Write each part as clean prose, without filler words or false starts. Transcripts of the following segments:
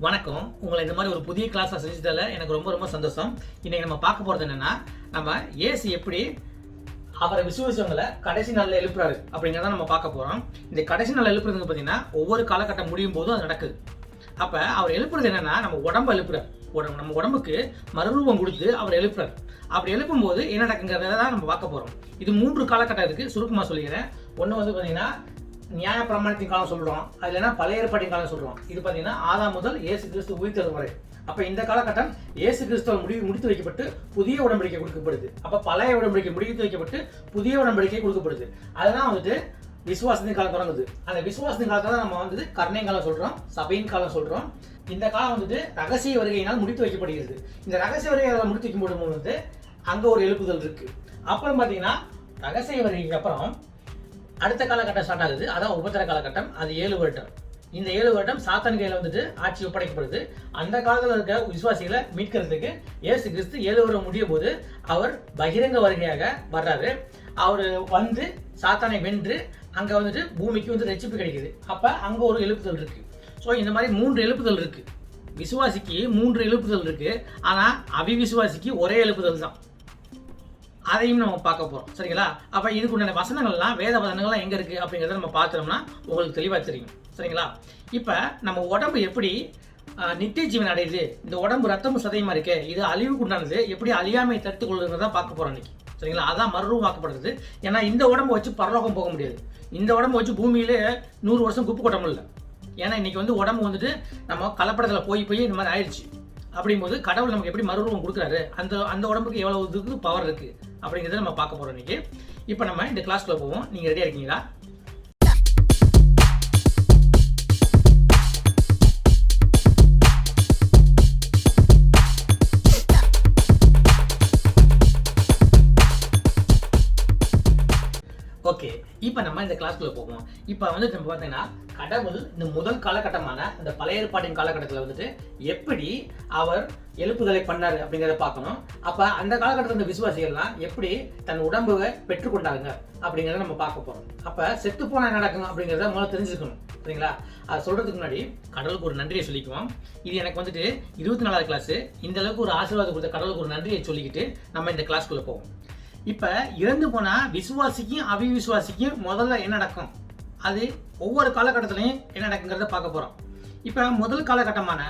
வணக்கம். உங்களை இந்த மாதிரி ஒரு புதிய கிளாஸை செஞ்சதில் எனக்கு ரொம்ப ரொம்ப சந்தோஷம். இன்னைக்கு நம்ம பார்க்க போகிறது என்னன்னா, நம்ம இயேசு எப்படி அவரை விசுவாசங்களை கடைசி நாளில் எழுப்புறாரு அப்படிங்கிறத நம்ம பார்க்க போகிறோம். இந்த கடைசி நாள் எழுப்புறது பார்த்தீங்கன்னா ஒவ்வொரு காலகட்டம் முடியும் போதும் அது நடக்குது. அப்போ அவர் எழுப்புறது என்னன்னா, நம்ம உடம்பை எழுப்புறாரு. நம்ம உடம்புக்கு மறுரூபம் கொடுத்து அவர் எழுப்புறாரு. அப்படி எழுப்பும்போது என்ன நடக்குங்கிறத தான் நம்ம பார்க்க போகிறோம். இது 3 காலகட்டம் இருக்குது. சுருக்கமாக சொல்லிக்கிறேன். ஒன்று வந்து பார்த்தீங்கன்னா நியாய பிரமாணத்தின் காலம் சொல்றோம். அதுல என்ன பழைய ஏற்பாட்டின் காலம் சொல்றோம். இது பாத்தீங்கன்னா ஆதாம் முதல் இயேசு கிறிஸ்து உயிர்த்தெழும் வரை. அப்ப இந்த காலகட்டம் இயேசு கிறிஸ்துவால் முடித்து வைக்கப்பட்டு புதிய உடன்படிக்கை கொடுக்கப்படுது. அப்ப பழைய உடன்படிக்கை முடித்து வைக்கப்பட்டு புதிய உடன்படிக்கை கொடுக்கப்படுது. அதுதான் வந்துட்டு விசுவாசத்தின் காலம் தொடங்குது. அந்த விசுவாசத்தின் காலத்தை தான் நம்ம வந்து கருணை காலம் சொல்றோம், சபையின் காலம் சொல்றோம். இந்த காலம் வந்துட்டு ரகசிய வருகையினால் முடித்து வைக்கப்படுகிறது. இந்த ரகசிய வருகையால் முடித்து வைக்கும்போது வந்து அங்க ஒரு எழுப்புதல் இருக்கு. அப்புறம் பாத்தீங்கன்னா ரகசிய வருகைக்கு அப்புறம் அடுத்த காலகட்டம் ஸ்டார்ட் ஆகுது. அதான் உபத்திர காலகட்டம். அது 7 வருடம். இந்த 7 வருடம் சாத்தான் கையில வந்துட்டு ஆட்சி ஒப்படைக்கப்படுது. அந்த காலத்தில் இருக்க விசுவாசிகளை மீட்கிறதுக்கு இயேசு கிறிஸ்து 7 வருடம் முடியும் போது அவர் பகிரங்க வருகையாக வர்றாரு. அவர் வந்து சாத்தானை வென்று அங்க வந்துட்டு பூமிக்கு வந்து ரட்சிப்பு கிடைக்குது. அப்ப அங்க ஒரு எழுப்புதல் இருக்கு. ஸோ இந்த மாதிரி 3 எழுப்புதல் இருக்கு. விசுவாசிக்கு 3 எழுப்புதல் இருக்கு. ஆனா அவிவிசுவாசிக்கு ஒரே எழுப்புதல் தான். அதையும் நம்ம பார்க்க போறோம். சரிங்களா? அப்ப இதுக்குண்டான வசனங்கள்லாம் வேத வசனங்கள்லாம் எங்க இருக்கு அப்படிங்கிறத நம்ம பார்த்தோம்னா உங்களுக்கு தெளிவா தெரியும். சரிங்களா? இப்ப நம்ம உடம்பு எப்படி நித்திய ஜீவன் அடையுது, இந்த உடம்பு ரத்தமும் சதையுமா இருக்கு, இது அழிவுக்கு உண்டானது, எப்படி அழியாமை தடுத்துக் கொள்ளுங்கிறத பார்க்க போறோம் இன்னைக்கு. சரிங்களா? அதான் மறுரூபமாக்கப்படுறது. ஏன்னா இந்த உடம்பை வச்சு பரலோகம் போக முடியாது. இந்த உடம்பை வச்சு பூமியிலே 100 வருஷம் குப்பு கொட்ட முடியல. ஏன்னா இன்னைக்கு வந்து உடம்பு வந்துட்டு நம்ம கலப்படத்துல போய் இந்த மாதிரி ஆயிடுச்சு. அப்படிங்கும்போது கடவுள் நமக்கு எப்படி மறுரூபம் கொடுக்குறாரு, அந்த உடம்புக்கு எவ்வளவு இதுக்கு பவர் இருக்கு அப்படிங்கிறத நம்ம பார்க்க போறோம் இன்னைக்கு. இப்போ நம்ம இந்த கிளாஸ்க்குள்ள போவோம். நீங்க ரெடியா இருக்கீங்களா? ஓகே, இப்போ நம்ம இந்த கிளாஸ்க்குள்ள போவோம். இப்போ வந்து நம்ம பார்த்தீங்கன்னா கடவுள் இந்த முதல் காலகட்டமான இந்த பழைய ஏற்பாட்டின் காலகட்டத்தில் வந்துட்டு எப்படி அவர் எழுப்புதலை பண்ணாரு அப்படிங்கிறத பார்க்கணும். அப்ப அந்த காலகட்டத்தில் இந்த விசுவாசிகள்லாம் எப்படி தன் உடம்பை பெற்றுக்கொண்டாங்க அப்படிங்கிறத நம்ம பார்க்க போறோம். அப்ப செத்து போனா நடக்கும் அப்படிங்கிறத முதல்ல தெரிஞ்சுக்கணும். சரிங்களா? அதை சொல்றதுக்கு முன்னாடி கடவுளுக்கு ஒரு நன்றியை சொல்லிக்குவோம். இது எனக்கு வந்துட்டு 24வது கிளாஸ். இந்த அளவுக்கு ஒரு ஆசீர்வாதம் கொடுத்த கடவுளுக்கு ஒரு நன்றியை சொல்லிக்கிட்டு நம்ம இந்த கிளாஸ்க்குள்ள போவோம். இப்ப இறந்து போனா விசுவாசிக்கும் அவிவிசுவாசிக்கும் முதல்ல என்ன நடக்கும், அது ஒவ்வொரு காலகட்டத்திலையும் என்ன நடக்குங்கிறத பார்க்க போறோம். இப்ப முதல் காலகட்டமான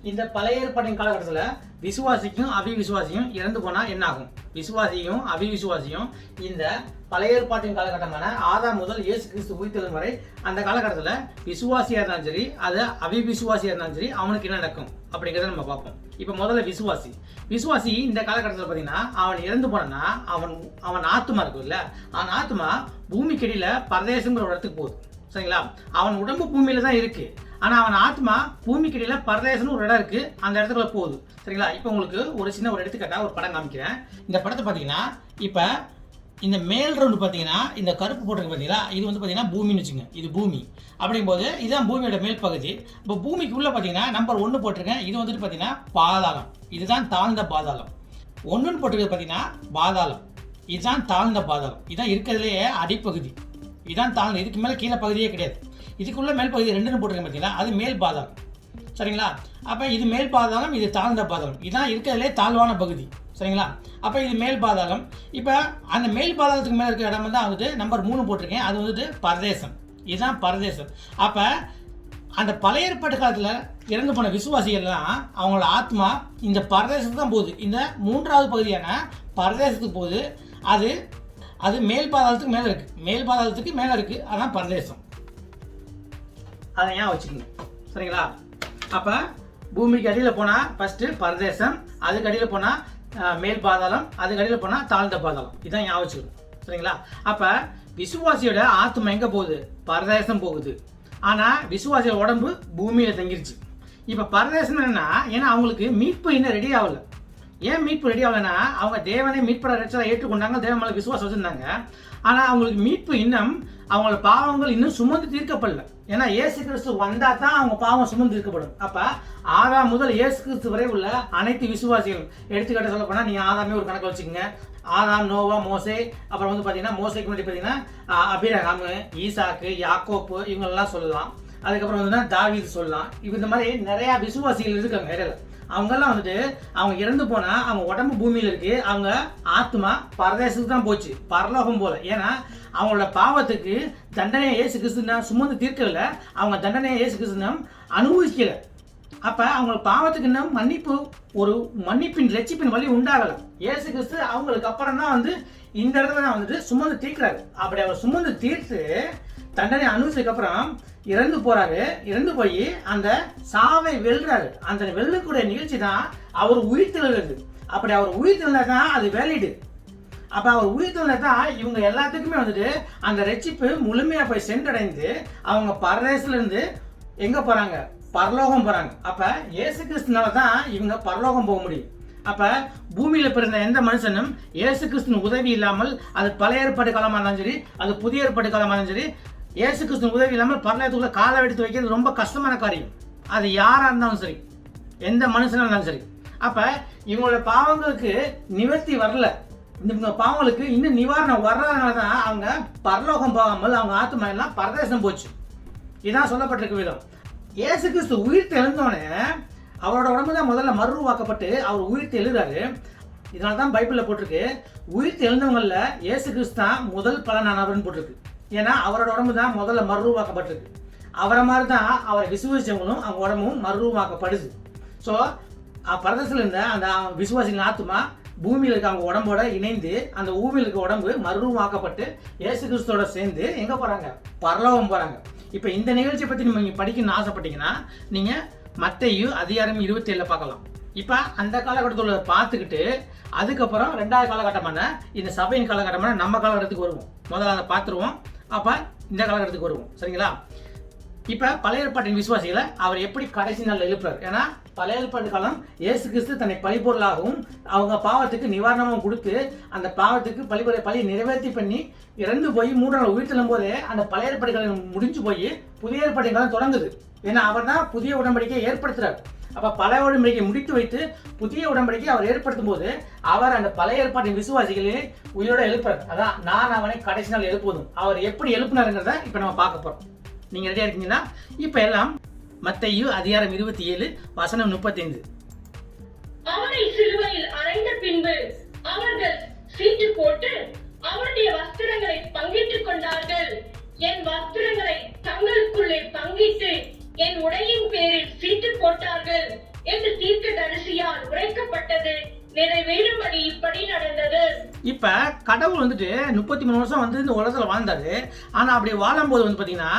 இந்த பழைய ஏற்பாட்டின் காலகட்டத்துல விசுவாசிக்கும் அவிவிசுவாசியும் இறந்து போனா என்ன ஆகும்? விசுவாசியும் அவிவிசுவாசியும் இந்த பழைய ஏற்பாட்டின் காலகட்டமான ஆதாம் முதல் இயேசு கிறிஸ்து உயிர்த்தெழும் வரை அந்த காலகட்டத்துல விசுவாசியா இருந்தாலும் சரி, அது அவிவிசுவாசியா இருந்தாலும் சரி, அவனுக்கு என்ன நடக்கும் அப்படிங்கிறத நம்ம பார்ப்போம். இப்ப முதல்ல விசுவாசி இந்த காலகட்டத்தில் பார்த்தீங்கன்னா அவன் இறந்து போனா அவன் ஆத்மா இருக்கும் இல்ல, அவன் ஆத்மா பூமிக்கடியில பரதேசங்கிற ஒரு இடத்துக்கு போகுது. சரிங்களா? அவன் உடம்பு பூமியில தான் இருக்கு. ஆனா அவன் ஆத்மா பூமிக்கடியில பரதேசம்னு ஒரு இடம் இருக்கு, அந்த இடத்துக்குள்ள போகுது. சரிங்களா? இப்போ உங்களுக்கு ஒரு சின்ன ஒரு எடுத்துக்காட்டா ஒரு படம் காமிக்கிறேன். இந்த படத்தை பார்த்தீங்கன்னா இப்ப இந்த மேல் ரவுண்டு பார்த்தீங்கன்னா இந்த கருப்பு போட்டிருக்கு பார்த்தீங்களா, இது வந்து பார்த்தீங்கன்னா பூமின்னு வச்சுங்க. இது பூமி. அப்படிங்கும்போது இதுதான் பூமியோட மேல் பகுதி. இப்போ பூமிக்கு உள்ள பார்த்தீங்கன்னா நம்பர் 1 போட்டிருக்கேன். இது வந்துட்டு பார்த்தீங்கன்னா பாதாளம். இதுதான் தாழ்ந்த பாதாளம். 1ன்னு போட்டிருக்கிறது பார்த்தீங்கன்னா பாதாளம். இதுதான் தாழ்ந்த பாதாளம். இதுதான் இருக்கிறதுலேயே அடிப்பகுதி. இதுதான் தாழ்ந்த, இதுக்கு மேலே கீழே பகுதியே கிடையாது. இதுக்குள்ள மேல் பகுதி 2ன்னு போட்டிருக்கேன் பார்த்தீங்களா, அது மேல் பாதாளம். சரிங்களா? அப்போ இது மேல் பாதாளம், இது தாழ்ந்த பாதாளம். இதுதான் இருக்கிறதுலே தாழ்வான பகுதி. சரிங்களா? அப்போ இது மேல் பாதாளம். இப்போ அந்த மேல் பாதாளத்துக்கு மேலே இருக்கிற இடம் தான் வந்துட்டு நம்பர் 3 போட்டிருக்கேன். அது வந்துட்டு பரதேசம். இதுதான் பரதேசம். அப்போ அந்த பழைய ஏற்பாட்டு காலத்தில் இறந்து போன விசுவாசிகள்லாம் அவங்களோட ஆத்மா இந்த பரதேசத்துக்கு தான் போகுது. இந்த 3வது பகுதியான பரதேசத்துக்கு போகுது. அது மேல் பாதாளத்துக்கு மேலே இருக்கு. மேல் பாதாளத்துக்கு மேலே இருக்கு. அதான் பரதேசம். அதை ஏன் வச்சுக்கோங்க. சரிங்களா? அப்போ பூமிக்கு அடியில் போனால் ஃபர்ஸ்ட் பரதேசம், அதுக்கு அடியில் போனால் மேல் பாதாளம், அதுக்கு அடியில் போனால் தாழ்ந்த பாதாளம். இதான் ஞாபகம் வச்சுக்கணும். சரிங்களா? அப்போ விசுவாசியோட ஆத்மா எங்கே போகுது? பரதேசம் போகுது. ஆனால் விசுவாசியோட உடம்பு பூமியில் தங்கிருச்சு. இப்போ பரதேசம் என்னன்னா, ஏன்னா அவங்களுக்கு மீட்பு இன்னும் ரெடி ஆகலை. ஏன் மீட்பு ரெடி ஆகலைன்னா, அவங்க தேவனை மீட்புற ரட்சகரை ஏற்றுக்கொண்டாங்க, தேவன் மேலே விசுவாசம் வச்சுருந்தாங்க. ஆனால் அவங்களுக்கு மீட்பு இன்னும் அவங்களோட பாவங்கள் இன்னும் சுமந்து தீர்க்கப்படல. ஏன்னா இயேசு கிறிஸ்து வந்தா தான் அவங்க பாவம் சுமந்து தீர்க்கப்படும். அப்ப ஆதாம் முதல் இயேசு கிறிஸ்து வரை உள்ள அனைத்து விசுவாசிகளும், எடுத்துக்காட்ட சொல்ல போனா நீங்க ஆதாமே ஒரு கணக்கு வச்சுக்கோங்க. ஆதாம், நோவா, மோசே, அப்புறம் வந்து பாத்தீங்கன்னா மோசைக்கு முன்னாடி பாத்தீங்கன்னா அபிரகாம், ஈசாக்கு, யாக்கோப்பு, இவங்களெல்லாம் சொல்லலாம். அதுக்கப்புறம் வந்து தாவீது சொல்லலாம். இந்த மாதிரி நிறைய விசுவாசிகள் இருக்காங்க இடையில. அவங்கெல்லாம் வந்துட்டு அவங்க இறந்து போனா அவங்க உடம்பு பூமியில இருக்கு, அவங்க ஆத்மா பரதேசத்துக்கு தான் போச்சு, பரலோகம் போல. ஏன்னா அவங்களோட பாவத்துக்கு தண்டனையை இயேசு கிறிஸ்து சுமந்து தீர்க்கல, அவங்க தண்டனையை இயேசு கிறிஸ்து அனுபவிக்கல. அப்ப அவங்க பாவத்துக்கு இன்னும் மன்னிப்பு, ஒரு மன்னிப்பின் ரட்சிப்பின் வழி உண்டாகல. இயேசு கிறிஸ்து அவங்களுக்கு அப்புறம் தான் வந்து இந்த இடத்துல தான் வந்துட்டு சுமந்து தீர்க்கிறாரு. அப்படி அவர் சுமந்து தீர்த்து தண்டனை அனுபவிச்சதுக்கு அப்புறம் இறந்து போறாரு. இறந்து போய் அந்த சாவை வெல்றாரு. அந்த வெல்லக்கூடிய நிகழ்ச்சி தான் அவர் உயிர்த்தெழுகிறது. அப்படி அவர் உயிர்த்தெழுந்தா தான் அது வேலிடு. அப்ப அவர் உயிர்த்தெழுந்தா தான் இவங்க எல்லாத்துக்குமே வந்துட்டு அந்த ரட்சிப்பு முழுமையா போய் சென்றடைந்து அவங்க பரதேசத்துல இருந்து எங்க போறாங்க, பரலோகம் போறாங்க. அப்ப இயேசு கிறிஸ்துனால தான் இவங்க பரலோகம் போக முடியும். அப்ப பூமியில பிறந்த எந்த மனுஷனும் இயேசு கிறிஸ்துவின் உதவி இல்லாமல், அது பழைய ஏற்பாடு காலமா இருந்தாலும் சரி, அது புதிய ஏற்பாடு காலமா இருந்தாலும் சரி, இயேசு கிறிஸ்துவின் உதவி இல்லாமல் பரலோகத்துக்குள்ள காலை எடுத்து வைக்கிறது ரொம்ப கஷ்டமான காரியம். அது யாரா இருந்தாலும் சரி, எந்த மனுஷனா இருந்தாலும் சரி. அப்ப இவங்களோட பாவங்களுக்கு நிவர்த்தி வரல, இந்த பாவங்களுக்கு இன்னும் நிவாரணம் வர்றதுனால தான் அவங்க பரலோகம் போகாமல் அவங்க ஆத்மா எல்லாம் பரதேசம் போச்சு. இதான் சொல்லப்பட்டிருக்க விதம். இயேசு கிறிஸ்து உயிர்த்து எழுந்தோடனே அவரோட உடம்பு தான் முதல்ல மறுவாக்கப்பட்டு அவர் உயிர்த்து எழுதுறாரு. இதனால தான் பைபிளில் போட்டிருக்கு, உயிர்த்து எழுந்தவங்கள இயேசு கிறிஸ்து தான் முதல் பலனானவர்னு போட்டிருக்கு. ஏன்னா அவரோட உடம்பு தான் முதல்ல மறுவாக்கப்பட்டிருக்கு. அவரை மாதிரி தான் அவரை விசுவாசிச்சவங்களும் அவங்க உடம்பும் மறுவாக்கப்படுது. ஸோ பரதேசத்தில் இருந்த அந்த விசுவாசிகளின் ஆத்மா பூமியில் இருக்க அவங்க உடம்போட இணைந்து அந்த பூமியில் இருக்க உடம்பு மறுவாக்கப்பட்டு இயேசு கிறிஸ்துவோட சேர்ந்து எங்க போறாங்க, பரலோகம் போறாங்க. இப்போ இந்த நிகழ்ச்சியை பத்தி நீங்க படிக்கணும்னு ஆசைப்பட்டீங்கன்னா நீங்க மத்தேயு அதிகாரம் 27 பார்க்கலாம். இப்போ அந்த காலகட்டத்தில் பார்த்துக்கிட்டு அதுக்கப்புறம் 2வது காலகட்டமான இந்த சபையின் காலகட்டமான நம்ம காலகட்டத்துக்கு வருவோம். முதல்ல அதை பார்த்துருவோம், அப்போ இந்த காலகட்டத்துக்கு வருவோம். சரிங்களா? இப்போ பழைய ஏற்பாட்டின் விசுவாசிகளை அவர் எப்படி கடைசி நாளில் எழுப்புறாரு. ஏன்னா பழைய ஏற்பாட்டு காலம் இயேசு கிறிஸ்து தன்னை பழிபொருளாகவும் அவங்க பாவத்துக்கு நிவாரணமும் கொடுத்து அந்த பாவத்துக்கு பழி நிறைவேற்றி பண்ணி இறந்து போய் 3 நாள் உயிர்த்தெழும் போதே அந்த பழைய ஏற்பாட்டு காலம் முடிஞ்சு போய் புதிய ஏற்பாட்டு காலம் தொடங்குது. ஏன்னா அவர் தான் புதிய உடன்படிக்கையை ஏற்படுத்துறாரு. அப்ப பழைய உடன்படிக்கையை முடித்து வைத்து புதிய உடன்படிக்கையை அவர் ஏற்படுத்தும் போது அவர் அந்த பழைய ஏற்பாட்டின் விசுவாசிகளே உயிரோட எழுப்புறாரு. அதான் நான் அவனை கடைசி நாள் எழுப்புவதும். அவர் எப்படி எழுப்புனாருங்கிறத இப்ப நம்ம பார்க்க போறோம். நீங்க ரெடியா இருக்கீங்களா? இப்ப எல்லாம் மத்தேயு அதிகாரம் 27 வசனம் 35. அவரை சிலுவையில் அறைந்த பின்பு அவர்கள் சீட்டு போட்டு அவருடைய வஸ்திரங்களை பங்கிட்டுக் கொண்டார்கள். என் வஸ்திரங்களை தங்களுக்குள்ளே பங்கிட்டு என் உடையின் பேரில் சீட்டு போட்டார்கள் என்று தீர்க்கதரிசியால் உரைக்கப்பட்டது நிறைவேறும்படி இப்படி நடந்தது. இப்ப கடவுள் வந்துட்டு 33 வருஷம் வந்து இந்த உலகத்துல வாழ்ந்தாரு. ஆனா அப்படி வாழும்போது வந்து பாத்தீங்கன்னா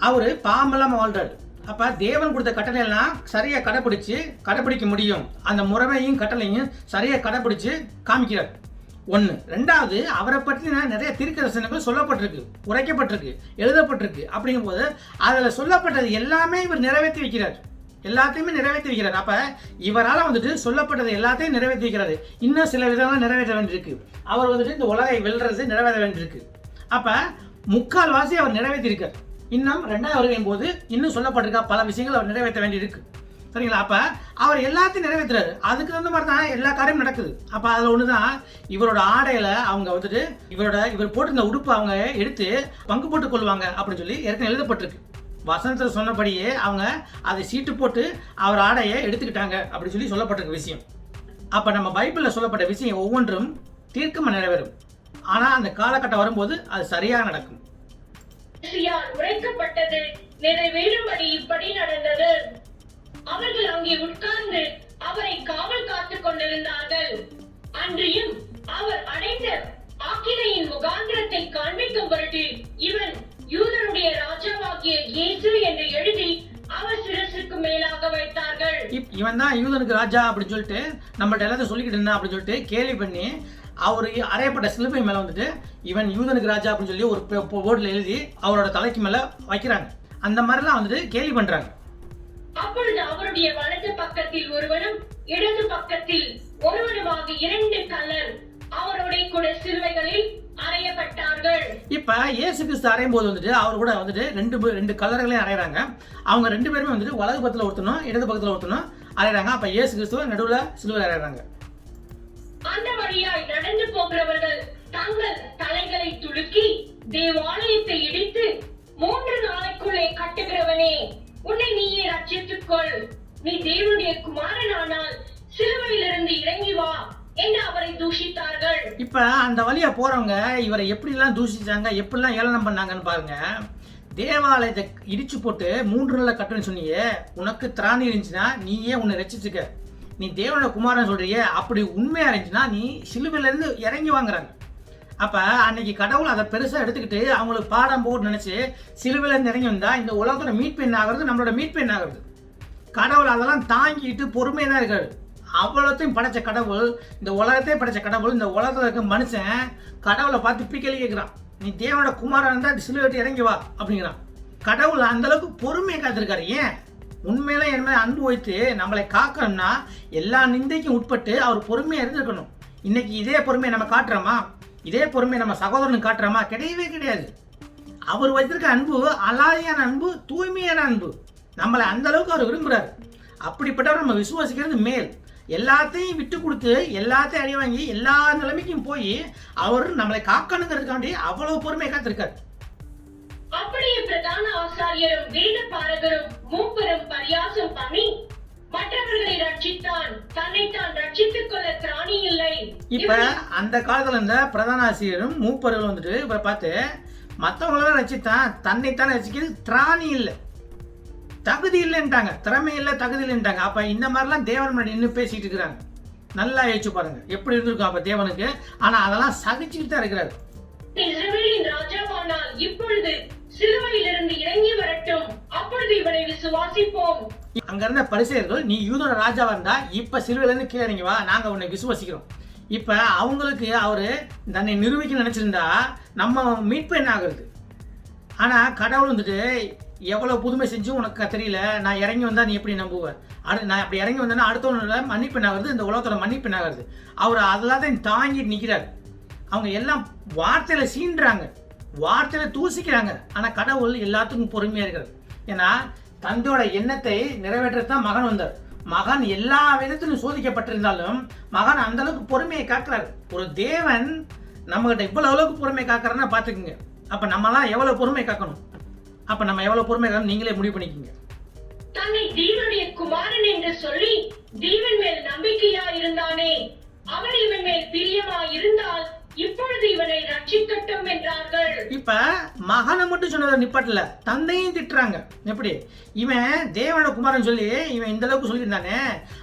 அவரு பாவமெல்லாம் வாழ்றாரு. அப்ப தேவன் கொடுத்த கட்டளை எல்லாம் சரியா கடைபிடிக்க முடியும். அந்த முறைமையும் கட்டளையும் சரியா கடைபிடிச்சு காமிக்கிறார். 1. 2வது அவரை பற்றி நிறைய தீர்க்கதரிசனங்கள் சொல்லப்பட்டிருக்கு, உரைக்கப்பட்டிருக்கு, எழுதப்பட்டிருக்கு. அப்படிங்கும் போது அதுல சொல்லப்பட்டது எல்லாமே இவர் நிறைவேற்றி வைக்கிறார். எல்லாத்தையுமே நிறைவேற்றி வைக்கிறார். அப்ப இவரால் வந்துட்டு சொல்லப்பட்டது எல்லாத்தையும் நிறைவேற்றி வைக்கிறாரு. இன்னும் சில விதங்கள் நிறைவேற்ற வேண்டியிருக்கு. அவர் வந்துட்டு இந்த உலகை வெல்றது நிறைவேற்ற வேண்டியிருக்கு. அப்ப 3/4 வாசி அவர் நிறைவேற்றி இருக்கார். இன்னும் 2வது வருகையின் போது இன்னும் சொல்லப்பட்டிருக்கா பல விஷயங்கள் அவர் நிறைவேற்ற வேண்டியிருக்கு. சரிங்களா? அப்ப அவர் எல்லாத்தையும் நிறைவேற்றுறாரு. அதுக்கு தகுந்த மாதிரி தான் எல்லா காரியமும் நடக்குது. அப்ப அதுல ஒண்ணுதான் இவரோட ஆடையில அவங்க வந்துட்டு இவர் போட்டிருந்த உடுப்பு அவங்க எடுத்து பங்கு போட்டுக் கொள்வாங்க அப்படின்னு சொல்லி ஏற்கனவே எழுதப்பட்டிருக்கு. வசனத்தில் சொன்னபடியே அவங்க அதை சீட்டு போட்டு அவர் ஆடையை எடுத்துக்கிட்டாங்க அப்படின்னு சொல்லி சொல்லப்பட்டிருக்க விஷயம். அப்ப நம்ம பைபிள்ல சொல்லப்பட்ட விஷயம் ஒவ்வொன்றும் தீர்க்கமா நிறைவேறும். ஆனா அந்த காலகட்டம் வரும்போது அது சரியா நடக்கும். உரைக்கப்பட்டது நிறைவேறும்படி இப்படி நடந்தது. அவர்கள் அங்கே உட்கார்ந்து அவரை காவல் காத்துக் கொண்டிருந்தார்கள். அன்றியும் அவர் அடைந்த ஆக்கினையின் முகாந்திரத்தை காண்பிக்கும் பொருட்டு இவன் யூதருடைய ராஜாவாகிய இயேசு என்று எழுதி அவர் சிரசுக்கு மேலாக வைத்தார்கள். இவன் தான் யூதனுக்கு ராஜா அப்படின்னு சொல்லிட்டு நம்மள்ட்ட எல்லாத்தையும் சொல்லிக்கிட்டு இருந்தா அப்படின்னு சொல்லிட்டு கேள்வி பண்ணி அவரு அறையப்பட்ட சிலுவை மேல வந்துட்டு இவன் யூதனுக்கு ராஜா அப்படின்னு சொல்லி ஒரு போர்டுல எழுதி அவரோட தலைக்கு மேல வைக்கிறாங்க. அந்த மாதிரிலாம் வந்துட்டு கேள்வி பண்றாங்க. அப்பொழுது அவருடைய வலது பக்கத்தில் ஒருவனும் இடது பக்கத்தில் ஒருவனுமாக 2 கள்ளர் அவருடைய கூட சிலுவைகளில் அறையப்பட்டார்கள். இப்ப இயேசு கிறிஸ்து அறையும் போது வந்துட்டு அவர் கூட வந்துட்டு 2 கல்லறைகளையும் அறையறாங்க. அவங்க 2 பேருமே வந்துட்டு வலது பக்கத்துல ஒருத்தனும் இடது பக்கத்துல ஒருத்தனும் அறையறாங்க. அப்ப இயேசு கிறிஸ்துவ நடுவுல சிலுவையில் அறையறாங்க. அந்த வழியாய் நடந்து போகிறவர்கள் தங்கள் தலைகளை துலுக்கி தேவாலயத்தை இடித்து 3 நாளைக்குள்ளே கட்டுகிறவனே, உன்னை நீயே ரட்சித்துக் கொள். நீ தேவனுடைய குமாரனானால் சிலுவையிலிருந்து இறங்கி வா என்று அவரை தூஷித்தார்கள். இப்ப அந்த வழியா போறவங்க இவரை எப்படிலாம் தூஷிச்சாங்க, எப்படிலாம் ஏளனம் பண்ணாங்கன்னு பாருங்க. தேவாலயத்தை இடிச்சு போட்டு 3 நாள்ல கட்டுன்னு சொன்னியே, உனக்கு திராணி இருந்துச்சுன்னா நீயே உன்னை ரட்சிச்சுக்க. நீ தேவனோட குமாரன் சொல்றியே, அப்படி உண்மையா இருந்துச்சுன்னா நீ சிலுவையில இருந்து இறங்கி வாங்குறாங்க. அப்ப அன்னைக்கு கடவுள் அதை பெருசா எடுத்துக்கிட்டு அவங்களுக்கு பாடம் போட்டு நினைச்சு சிலுவையில இருந்து இறங்கி வந்தா இந்த உலகத்தோட மீட்பு என்ன ஆகுறது, நம்மளோட மீட்பு என்ன ஆகுறது. கடவுள் அதெல்லாம் தாங்கிட்டு பொறுமையா தான் இருக்காரு. அவ்வளோத்தையும் படைச்ச கடவுள், இந்த உலகத்தையும் படைச்ச கடவுள், இந்த உலகத்துல இருக்க மனுஷன் கடவுளை பார்த்து இப்படி கேள்வி கேட்கிறான், நீ தேவனோட குமாரன் இருந்தா சிலுவை விட்டு இறங்கி வா அப்படிங்கிறான். கடவுள் அந்த அளவுக்கு பொறுமையை காத்திருக்காரு. ஏன்? உண்மையில என் மேல அன்பு வைத்து நம்மளை காக்கணும்னா எல்லா நிந்தைக்கும் உட்பட்டு அவர் பொறுமையா இருந்திருக்கணும். இன்னைக்கு இதே பொறுமையை நம்ம காட்டுறோமா? இதே பொறுமையை நம்ம சகோதரனுக்கு காட்டுறோமா? கிடையவே கிடையாது. அவர் வைத்திருக்க அன்பு அலாதியான அன்பு, தூய்மையான அன்பு. நம்மளை அந்த அளவுக்கு அவர் விரும்புறாரு. அப்படிப்பட்டவர் நம்ம விசுவாசிக்கிறது மேல். எல்லாத்தையும் விட்டு கொடுத்து எல்லாத்தையும் அடி வாங்கி எல்லா நிலைமைக்கும் போய் அவர் நம்மளை காக்கணுங்கிறதுக்காண்டி அவ்வளவு பொறுமையை காத்திருக்காரு. அப்படியே பிரதான ஆசாரியரும் வேத பாரகரும் மூப்பரும் பரியாசம் பண்ணி மற்றவர்களை ரட்சித்தான், தன்னைத்தான் ரட்சித்துக் கொள்ள திராணி இல்லை. இப்ப அந்த காலத்துல இருந்த பிரதான ஆசிரியரும் மூப்பர்கள் வந்துட்டு இவரை பார்த்து மற்றவங்களெல்லாம் ரட்சித்தான், தன்னைத்தான் ரட்சிக்கிறது திராணி இல்லை, தகுதி இல்லைன்ட்டாங்க, திறமை இல்லை, தகுதி இல்லைன்ட்டாங்க. அப்ப இந்த மாதிரிலாம் தேவன் முன்னாடி நின்று பேசிட்டு இருக்கிறாங்க. நல்லா யோசிச்சு பாருங்க எப்படி இருந்திருக்கும் அப்ப தேவனுக்கு. ஆனா அதெல்லாம் சகிச்சுட்டு தான் இருக்கிறாரு. இஸ்ரவேலின் ராஜாவானால் இப்பொழுது சிலுவையிலிருந்து இறங்கி வரட்டும், அப்பொழுது இவனை விசுவாசிப்போம். அங்க இருந்த பரிசேயர்கள், நீ யூதோட ராஜாவா இருந்தா இப்ப சிலுவையில இருந்து கீழே இறங்கி வா, நாங்க உன்னை விசுவாசிக்கிறோம். இப்ப அவங்களுக்கு அவரு தன்னை நிரூபிக்க நினைச்சிருந்தா நம்ம மீட்பு என்ன ஆகுறது? ஆனா கடவுள் வந்துட்டு எவ்வளவு புதுமை செஞ்சு உனக்கு தெரியல, நான் இறங்கி வந்தா நீ எப்படி நம்புவ? நான் அப்படி இறங்கி வந்தேன்னா அடுத்தவனோட மன்னிப்பு என்ன ஆகுறது, இந்த உலகத்தோட மன்னிப்பு என்ன ஆகுறது? அவர் அதெல்லாம் தாங்கிட்டு நிக்கிறார். அவங்க எல்லாம் வார்த்தையில சீன்றாங்க, வார்த்தையில தூசிக்கிறாங்க. ஆனா கடவுள் எல்லாத்துக்கும் பொறுமையா இருக்கிறார். ஏன்னா தந்தையோட எண்ணத்தை நிறைவேற்றத்தான் மகன் வந்தார். மகன் எல்லா விதத்திலும் சோதிக்கப்பட்டிருந்தாலும் மகன் அந்த அளவுக்கு பொறுமையை காக்கிறார். ஒரு தேவன் நம்ம கிட்ட இவ்வளவு அளவுக்கு பொறுமை காக்குறாருன்னா பாத்துக்குங்க. அப்ப நம்மலாம் எவ்வளவு பொறுமை காக்கணும்? அப்ப நம்ம எவ்வளவு பொறுமை காக்கணும் நீங்களே முடிவு பண்ணிக்கோங்க. தன்னை தேவனுடைய குமாரன் என்று சொல்லி தேவன் மேல் நம்பிக்கையா இருந்தானே, அவர் இவன் மேல் பிரியமா இருந்தால் இப்பொழுது இவனை ரட்சிக்கட்டும் என்றார்கள். இப்ப மகனை மட்டும் சொன்னதை நிப்பாட்டல, தந்தையும் திட்டுறாங்க. எப்படி? இவன் தேவனோட குமாரன் சொல்லி இவன் இந்த அளவுக்கு சொல்லியிருந்தானே,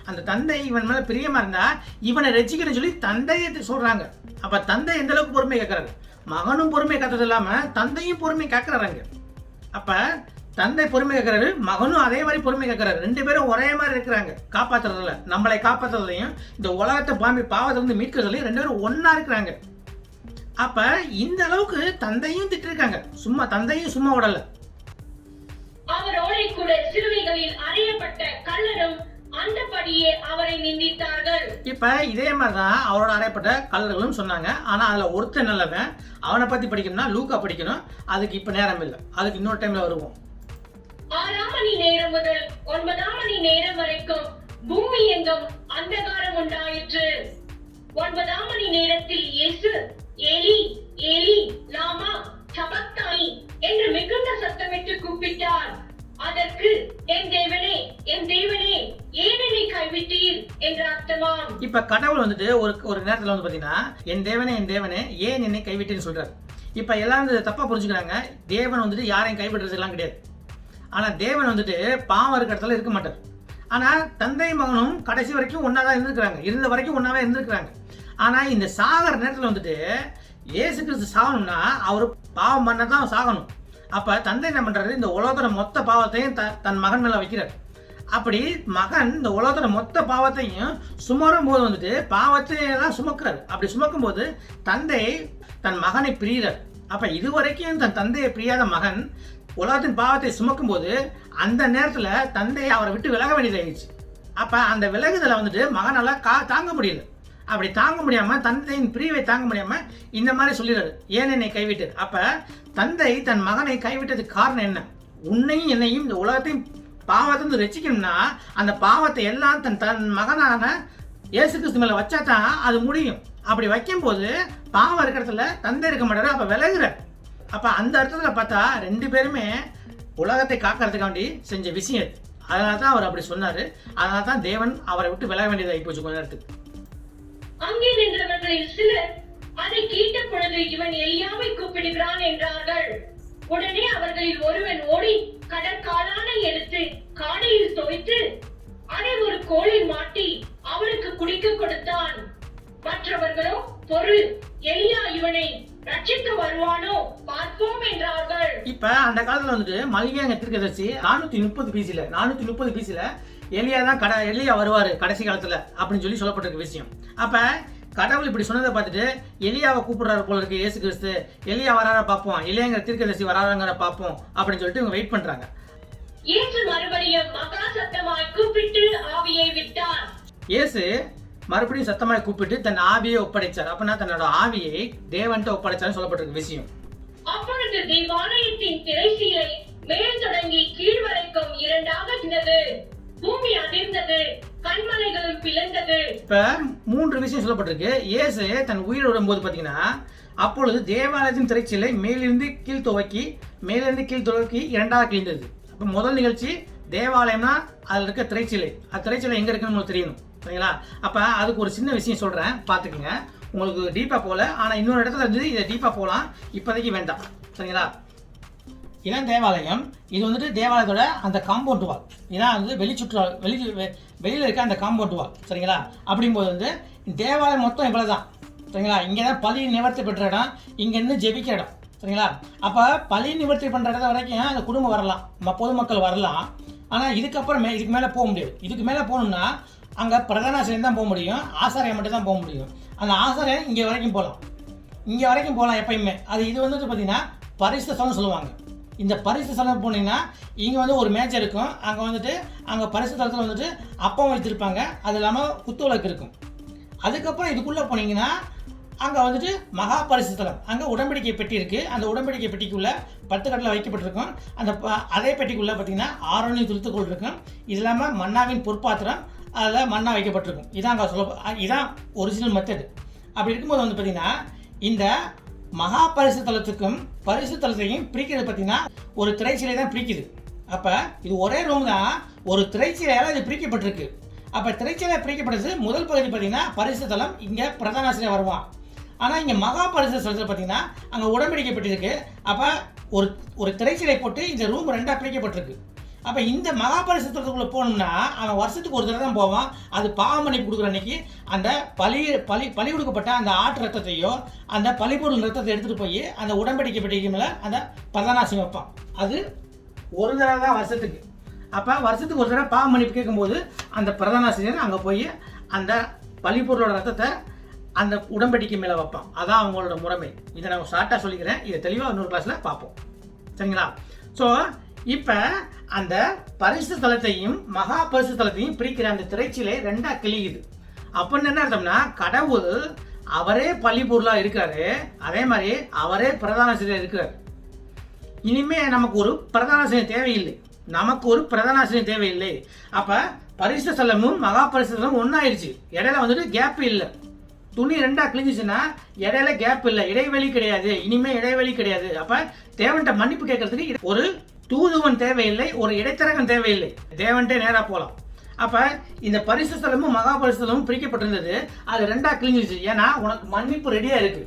அந்த தந்தை இவன் மேல பிரியமா இருந்தா இவனை ரட்சிக்கணும்னு சொல்லி தந்தையை சொல்றாங்க. அப்ப தந்தை எந்த அளவுக்கு பொறுமை கேட்கறாரு? மகனும் பொறுமை காத்தது இல்லாம தந்தையும் பொறுமை கேட்கறாங்க. அப்ப தந்தை பொறுமை கேட்கறாரு, மகனும் அதே மாதிரி பொறுமை கேட்கறாரு. 2 பேரும் ஒரே மாதிரி இருக்கிறாங்க. காப்பாத்துறதுல, நம்மளை காப்பாத்துறதுலையும் இந்த உலகத்தை பாவத்திலிருந்து மீட்கிறதுலையும் 2 பேரும் ஒன்னா இருக்கிறாங்க. அப்ப இந்த அளவுக்கு தந்தையும் திட்டிருக்காங்க. சும்மா தந்தையும் சும்மா விடல. அவரோட கூட சிலுவைகளில் அறையப்பட்ட கள்ளரும் அந்தபடியே அவரை நிந்தித்தார்கள். இப்ப இதே மாதிரிதான் அவரோட அறையப்பட்ட கள்ளர்களும் சொன்னாங்க. ஆனா அதுல ஒருத்தன் நல்லவன், அவனை பத்தி படிக்கணும்னா லூக்கா படிக்கணும். அதுக்கு இப்ப நேரம் இல்லை, அதுக்கு இன்னொரு டைம்ல வருவோம். 6 மணி நேரம் முதல் 9 மணி நேரம் வரைக்கும் பூமி எங்கும் அந்தகாரம் உண்டாயிற்று. 9 மணி நேரத்தில் இயேசு ஏலி ஏலி லாமா சபக்தானி என்று மிகுந்த சத்தமிட்டு கூப்பிட்டார். அதற்கு என் தேவனே என் தேவனே ஏன் என்னை கைவிட்டீர் என்று அர்த்தமாம். இப்ப கடவுள் வந்துட்டு ஒரு நேரத்துல வந்து பாத்தீங்கன்னா என் தேவனே ஏன் என்னை கைவிட்டேன்னு சொல்றாரு. இப்ப எல்லாரும் தப்பா புரிஞ்சுக்கிறாங்க. தேவன் வந்துட்டு யாரையும் கைவிடுறது எல்லாம் கிடையாது. ஆனா தேவன் வந்துட்டு பாவம் இருக்கிற இடத்துல இருக்க மாட்டார். ஆனா தந்தை மகனும் கடைசி வரைக்கும் ஒன்னாதான் இருந்திருக்கிறாங்க, இருந்த வரைக்கும் ஒன்னாவே இருந்திருக்கிறாங்க. ஆனா இந்த சாகர நேரத்துல வந்துட்டு இயேசு கிறிஸ்து சாகணும்னா அவரு பாவம் பண்ணதான் சாகணும். அப்ப தந்தை என்ன பண்றாரு, இந்த உலகத்தோட மொத்த பாவத்தையும் தன் மகன் மேல வைக்கிறார். அப்படி மகன் இந்த உலகத்தோட மொத்த பாவத்தையும் சுமரும் போது வந்துட்டு பாவத்தை எல்லாம் சுமக்கிறார். அப்படி சுமக்கும் போது தந்தை தன் மகனை பிரிகிறார். அப்ப இதுவரைக்கும் தன் தந்தையை பிரியாத மகன் உலகத்தின் பாவத்தை சுமக்கும் போது அந்த நேரத்துல தந்தை அவரை விட்டு விலக வேண்டியதாகிடுச்சு. அப்ப அந்த விலகுதலை வந்துட்டு மகனால தாங்க முடியல. அப்படி தாங்க முடியாம தந்தையின் பிரிவை தாங்க முடியாம இந்த மாதிரி சொல்லிடுறாரு, ஏன் என்னை கைவிட்டு. அப்ப தந்தை தன் மகனை கைவிட்டதுக்கு காரணம் என்ன? உன்னையும் என்னையும் இந்த உலகத்தையும் பாவத்திலிருந்து ரட்சிக்கணும்னா அந்த பாவத்தை எல்லாம் தன் மகனான இயேசு கிறிஸ்து மேல வச்சா தான் அது முடியும். அப்படி வைக்கும் போது பாவம் இருக்கிற இடத்துல தந்தை இருக்க மாட்டாரு. அப்ப விலகுற. அப்ப அந்த அர்த்தத்துல பார்த்தா ரெண்டு பேருமே உலகத்தை காக்கிறதுக்காண்டி செஞ்ச விஷயம் இது. அதனால தான் அவர் அப்படி சொன்னாரு. அதனால தான் தேவன் அவரை விட்டு விலக வேண்டியதாகி போச்சு கொஞ்ச நேரத்துக்கு. அங்கே நின்றவர்களில் சிலர் அதை கேட்ட பொழுது இவன் எலியாவை கூப்பிடுகிறான் என்றார்கள். உடனே அவர்களில் ஒருவன் ஓடி கடற்காலானை எடுத்து காடையில் தோய்த்து அதை ஒரு கோலில் மாட்டி அவனுக்கு குடிக்க கொடுத்தான். மற்றவர்களோ பொருள், எலியா இவனை ரட்சிக்க வருவானோ பார்ப்போம் என்றார்கள். இப்ப அந்த காலத்துல வந்துட்டு மல்கியா தீர்க்கதரிசி 430 பிசில எலியா வருவாரு கடைசி காலத்துல அப்படின்னு சொல்லப்பட்டிருக்க விஷயம். அப்ப கடவுள் இப்படி சொன்னதை பார்த்துட்டு எலியாவை கூப்பிடுறாரு போல இருக்கு இயேசு கிறிஸ்து. எலியா வராரா பார்ப்போம், எலியாங்கிற தீர்க்கதரிசி வராராங்கிற பார்ப்போம் அப்படின்னு சொல்லிட்டு இவங்க வெயிட் பண்றாங்க. இயேசு மறுபடியும் மகா சத்தமாய் கூப்பிட்டு ஆவியை விட்டார். இயேசு மறுபடியும் சத்தமாய் கூப்பிட்டு தன் ஆவியை ஒப்படைச்சார். அப்படின்னா தன்னோட ஆவியை தேவன்கிட்ட ஒப்படைச்சார்னு சொல்லப்பட்டிருக்க விஷயம். அப்பொழுது தேவாலயத்தின் திரைச்சீலை மேல் தொடங்கி கீழ் வரைக்கும் இரண்டாக இருந்தது. பூமி அதிர்ந்தது, கன்மலைகளும் பிளந்தது. இப்ப 3 விஷயம் சொல்லப்பட்டிருக்கு. இயேசு தன் உயிர் விடும்போது பாத்தீங்கன்னா அப்பொழுது தேவாலயத்தின் திரைச்சீலை மேலிருந்து கீழ் துவக்கி இரண்டாக கிழிந்தது. அப்ப முதல் நிகழ்ச்சி தேவாலயம்னா அதுல இருக்க திரைச்சீலை. அந்த திரைச்சீலை எங்க இருக்குன்னு உங்களுக்கு தெரியணும், சரிங்களா? அப்ப அதுக்கு ஒரு சின்ன விஷயம் சொல்றேன், பாத்துக்கோங்க. உங்களுக்கு டீப்பா போல, ஆனா இன்னொரு இடத்துல இருந்து இதை டீப்பா போலாம், இப்போதைக்கு வேண்டாம், சரிங்களா? இதான் தேவாலயம். இது வந்துட்டு தேவாலயத்தோட அந்த காம்பவுண்ட் வால். இதான் வந்து வெளியில இருக்க அந்த காம்பவுண்ட் வால், சரிங்களா? அப்படிங்கும்போது வந்து தேவாலயம் மொத்தம் இவ்வளவுதான், சரிங்களா? இங்கே தான் பலி நிவர்த்தி பெற்ற இடம், இங்க இருந்து ஜெபிக்க இடம், சரிங்களா? அப்ப பலி நிவர்த்தி பண்ற இடத்த வரைக்கும் அந்த குடும்பம் வரலாம், பொதுமக்கள் வரலாம். ஆனா இதுக்கு மேல போக முடியாது. இதுக்கு மேல போகணும்னா அங்க பிரதான ஆசிரியர் தான் போக முடியும், ஆசாரியை மட்டும் தான் போக முடியும். அந்த ஆசாரியர் இங்க வரைக்கும் போகலாம் எப்பயுமே. இது வந்துட்டு பார்த்தீங்கன்னா பரிசுத்த ஸ்தலம் சொல்லுவாங்க. இந்த பரிசுத்த ஸ்தலம் போனீங்கன்னா இங்கே வந்து ஒரு மேஜை இருக்கும், அங்கே பரிசுத்த ஸ்தலத்தில் வந்துட்டு அப்பம் வைத்திருப்பாங்க, அது இல்லாமல் குத்து விளக்கு இருக்கும். அதுக்கப்புறம் இதுக்குள்ளே போனீங்கன்னா அங்கே வந்துட்டு மகா பரிசுத்த ஸ்தலம், அங்கே உடன்படிக்கை பெட்டி இருக்குது. அந்த உடன்படிக்கை பெட்டிக்குள்ளே 10 கட்டில் வைக்கப்பட்டிருக்கும். அதே பெட்டிக்குள்ளே பார்த்தீங்கன்னா ஆரோனின் துருத்துக்கோள் இருக்கும். இது இல்லாமல் மன்னாவின் பொற்பாத்திரம், அதில் மண்ணா வைக்கப்பட்டிருக்கும். இதான் ஒரிஜினல் மெத்தடு. அப்படி இருக்கும்போது வந்து பார்த்தீங்கன்னா இந்த மகா பரிசுத்த தலத்துக்கும் பரிசுத்த தலத்தையும் பிரிக்கிறது பார்த்தீங்கன்னா ஒரு திரைச்சீலை தான் பிரிக்குது. அப்போ இது ஒரே ரூம் தான், ஒரு திரைச்சீலையால் இது பிரிக்கப்பட்டிருக்கு. அப்போ திரைச்சீலை பிரிக்கப்பட்டது முதல் பகுதி பார்த்தீங்கன்னா பரிசுத்த தலம், இங்கே பிரதான ஆசிரியர் வருவான். ஆனால் இங்கே மகா பரிசுத்த தலத்தில் பார்த்தீங்கன்னா அங்கே உடன்படிக்கை பெட்டிருக்கு. அப்போ ஒரு திரைச்சீலை போட்டு இந்த ரூம் 2ஆக பிரிக்கப்பட்டிருக்கு. அப்போ இந்த மகா பரிசுத்தத்துக்குள்ளே போகணும்னா அவன் வருஷத்துக்கு ஒரு தடவை தான் போவான். அது பாவ மன்னிப்பு கொடுக்குற அன்னைக்கு அந்த பலி கொடுக்கப்பட்ட அந்த ஆட்டு ரத்தத்தையோ அந்த பலிபொருள் ரத்தத்தை எடுத்துகிட்டு போய் அந்த உடன்படிக்கை பெட்டிக்கு மேலே அந்த பிரதானாசியம் வைப்பான். அது ஒரு தடவை தான் வருஷத்துக்கு. அப்போ வருஷத்துக்கு ஒரு தடவை பாவ மன்னிப்பு கேட்கும்போது அந்த பிரதானாசிரியர் அங்கே போய் அந்த பலிபொருளோட ரத்தத்தை அந்த உடன்படிக்கை மேலே வைப்பான். அதான் அவங்களோட முறைமை. இதை நான் ஷார்ட்டாக சொல்லிக்கிறேன், இதை தெளிவாக இன்னொரு கிளாஸில் பார்ப்போம், சரிங்களா? ஸோ இப்போ அந்த பரிசு தலத்தையும் மகா பரிசு தலத்தையும் பிரிக்கிற அந்த திரைச்சீலை 2ஆக கிழியுது. அப்படின்னு என்ன அர்த்தம்னா கடவுள் அவரே பலி பொருளா இருக்காரு, அதே மாதிரி அவரே பிரதான ஆசிரியர் இருக்கிறார். இனிமே நமக்கு ஒரு பிரதான ஆசிரியர் தேவையில்லை. அப்ப பரிசு தலமும் மகா பரிசு தலமும் ஒன்னாயிருச்சு. இடையில வந்துட்டு கேப் இல்லை. துணி 2ஆக கிழிஞ்சிச்சுன்னா இடையில கேப் இல்லை, இடைவெளி கிடையாது. இனிமே இடைவெளி கிடையாது. அப்ப தேவன்கிட்ட மன்னிப்பு கேட்கறதுக்கு ஒரு தூதுவன் தேவையில்லை, ஒரு இடைத்தரகன் தேவையில்லை, தேவன்கிட்ட நேரா போலாம். அப்ப இந்த பரிசு ஸ்தலமும் மகா பரிசு ஸ்தலமும் பிரிக்கப்பட்டிருந்தது, அது 2ஆக கிழிஞ்சிருச்சு. ஏன்னா உனக்கு மன்னிப்பு ரெடியா இருக்கு.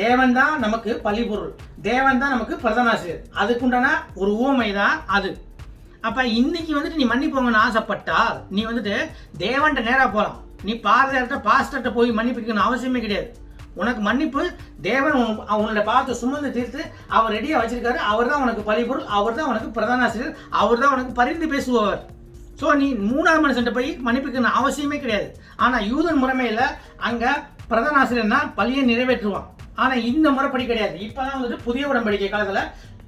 தேவன் தான் நமக்கு பலிபொருள், தேவன் தான் நமக்கு பிரதானாசிரியர். அதுக்குண்டான ஒரு ஊமை தான் அது. அப்ப இன்னைக்கு வந்துட்டு நீ மன்னிப்புங்கன்னு ஆசைப்பட்டால் நீ வந்துட்டு தேவன்கிட்ட நேரா போலாம். நீ பாஸ்டர்கிட்ட போய் மன்னிப்புக்கணும் அவசியமே கிடையாது. உனக்கு மன்னிப்பு தேவன் உன்னோட பாவத்தை சுமந்து தீர்த்து அவர் ரெடியா வச்சிருக்காரு. அவர் தான் உனக்கு பலிபொருள், அவர் தான் உனக்கு பிரதானாசிரியர், அவர் தான் உனக்கு பரிந்து பேசுபவர். ஸோ நீ 3ஆவது மனுஷன்ட்ட போய் மன்னிப்புக்கணும் அவசியமே கிடையாது. ஆனா யூதன் முறைமையில அங்க பிரதானாசிரியர்னா பலியை நிறைவேற்றுவான். ஆனா இந்த முறைப்படி கிடையாது. இப்பதான் வந்துட்டு புதிய உடன்படிக்கை காலத்துல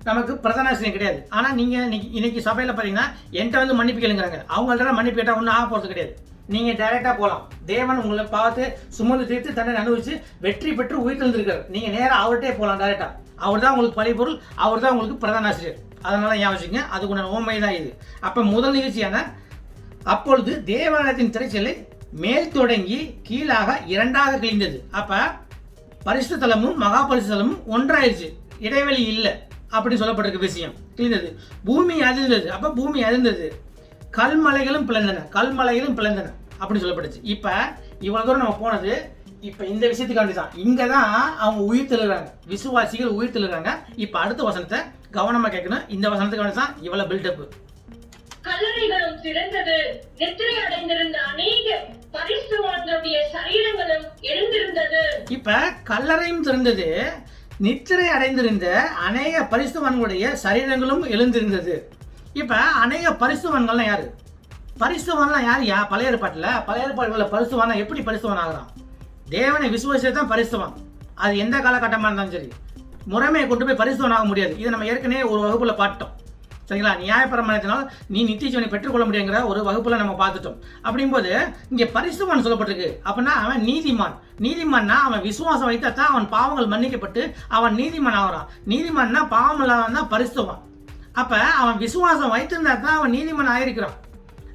நமக்கு பிரதானாசிரியர் கிடையாது. ஆனா நீங்க இன்னைக்கு சபையில பாத்தீங்கன்னா என்கிட்ட வந்து மன்னிப்பு கேளுங்கிறாங்க. அவங்கள்ட்ட மன்னிப்பு கேட்டா ஒன்றும் ஆக போறது கிடையாது. நீங்க டைரக்டா போலாம். தேவன் உங்களை பார்த்து சுமந்து தீர்த்து தன்னை அனுபவிச்சு வெற்றி பெற்று உயிர் தெழுந்திருக்காரு. நீங்க நேரம் அவர்கிட்டே போலாம் டைரக்டா. அவர் தான் உங்களுக்கு பலிபொருள், அவர் தான் உங்களுக்கு பிரதான ஆசிரியர். அதனால ஏன் வச்சுங்க, அதுக்குள்ள ஓமை தான் இது. அப்ப முதல் நிகழ்ச்சியான அப்பொழுது தேவாலயத்தின் திரைச்சீலை மேல் தொடங்கி கீழாக 2ஆக கிழிந்தது. அப்ப பரிசுத்த தலமும் மகா பரிசுத்த தலமும் ஒன்றாயிருச்சு. இடைவெளி இல்லை அப்படி சொல்லப்பட்டிருக்க விஷயம். கிழிந்தது. பூமி அதிர்ந்தது. அப்ப பூமி அதிர்ந்தது. கல்மலைகளும் பிளந்தன அப்படின்னு சொல்லப்பட்டுச்சு. இப்ப இவ்வளவு தூரம் நம்ம போனது இப்ப இந்த விஷயத்துக்காண்டி தான். இங்கதான் அவங்க உயிர் தெழுறாங்க, விசுவாசிகள் உயிர் தெழுறாங்க. இப்ப அடுத்த வசனத்தை கவனமா கேட்கணும். இந்த வசனத்துக்காண்டி தான் இவ்வளவு பில்டப். கல்லறைகளும் திறந்தது, நித்திரை அடைந்திருந்த அநேக பரிசுத்தவான்களுடைய சரீரங்களும் எழுந்திருந்தது. இப்ப கல்லறையும் திறந்தது, நித்திரை அடைந்திருந்த அநேக பரிசுத்தவான்களுடைய சரீரங்களும் எழுந்திருந்தது. இப்ப அநேக பரிசுத்தவான்கள்லாம் யாரு? பரிசுத்தவான்லாம் யார்? பழைய ஏற்பாட்டுல பரிசுத்தவான் எப்படி பரிசுத்தவான் ஆகிறான்? தேவனை விசுவாசித்து தான் பரிசுத்தவான். அது எந்த காலகட்டமா இருந்தாலும் சரி, முறைமையை கொண்டு போய் பரிசுத்தவான் ஆக முடியாது. இதை நம்ம ஏற்கனவே ஒரு வகுப்புல பார்த்தோம். சரிங்களா? நியாயப்பிரமாணத்தினால் நீ நித்திய ஜீவனை பெற்றுக்கொள்ள முடியுங்கிற ஒரு வகுப்புல நம்ம பார்த்துட்டோம். அப்படிங்கும்போது இங்க பரிசுத்தவான் சொல்லப்பட்டிருக்கு. அப்படின்னா அவன் நீதிமான்னா அவன் விசுவாசம் வைத்தா தான் அவன் பாவங்கள் மன்னிக்கப்பட்டு அவன் நீதிமான் ஆகிறான். நீதிமான்னா பாவம் இல்லாதவன் தான் பரிசுத்தவான். அப்ப அவன் விசுவாசம் வைத்திருந்தா தான் அவன் நீதிமான் ஆயிருக்கிறான்.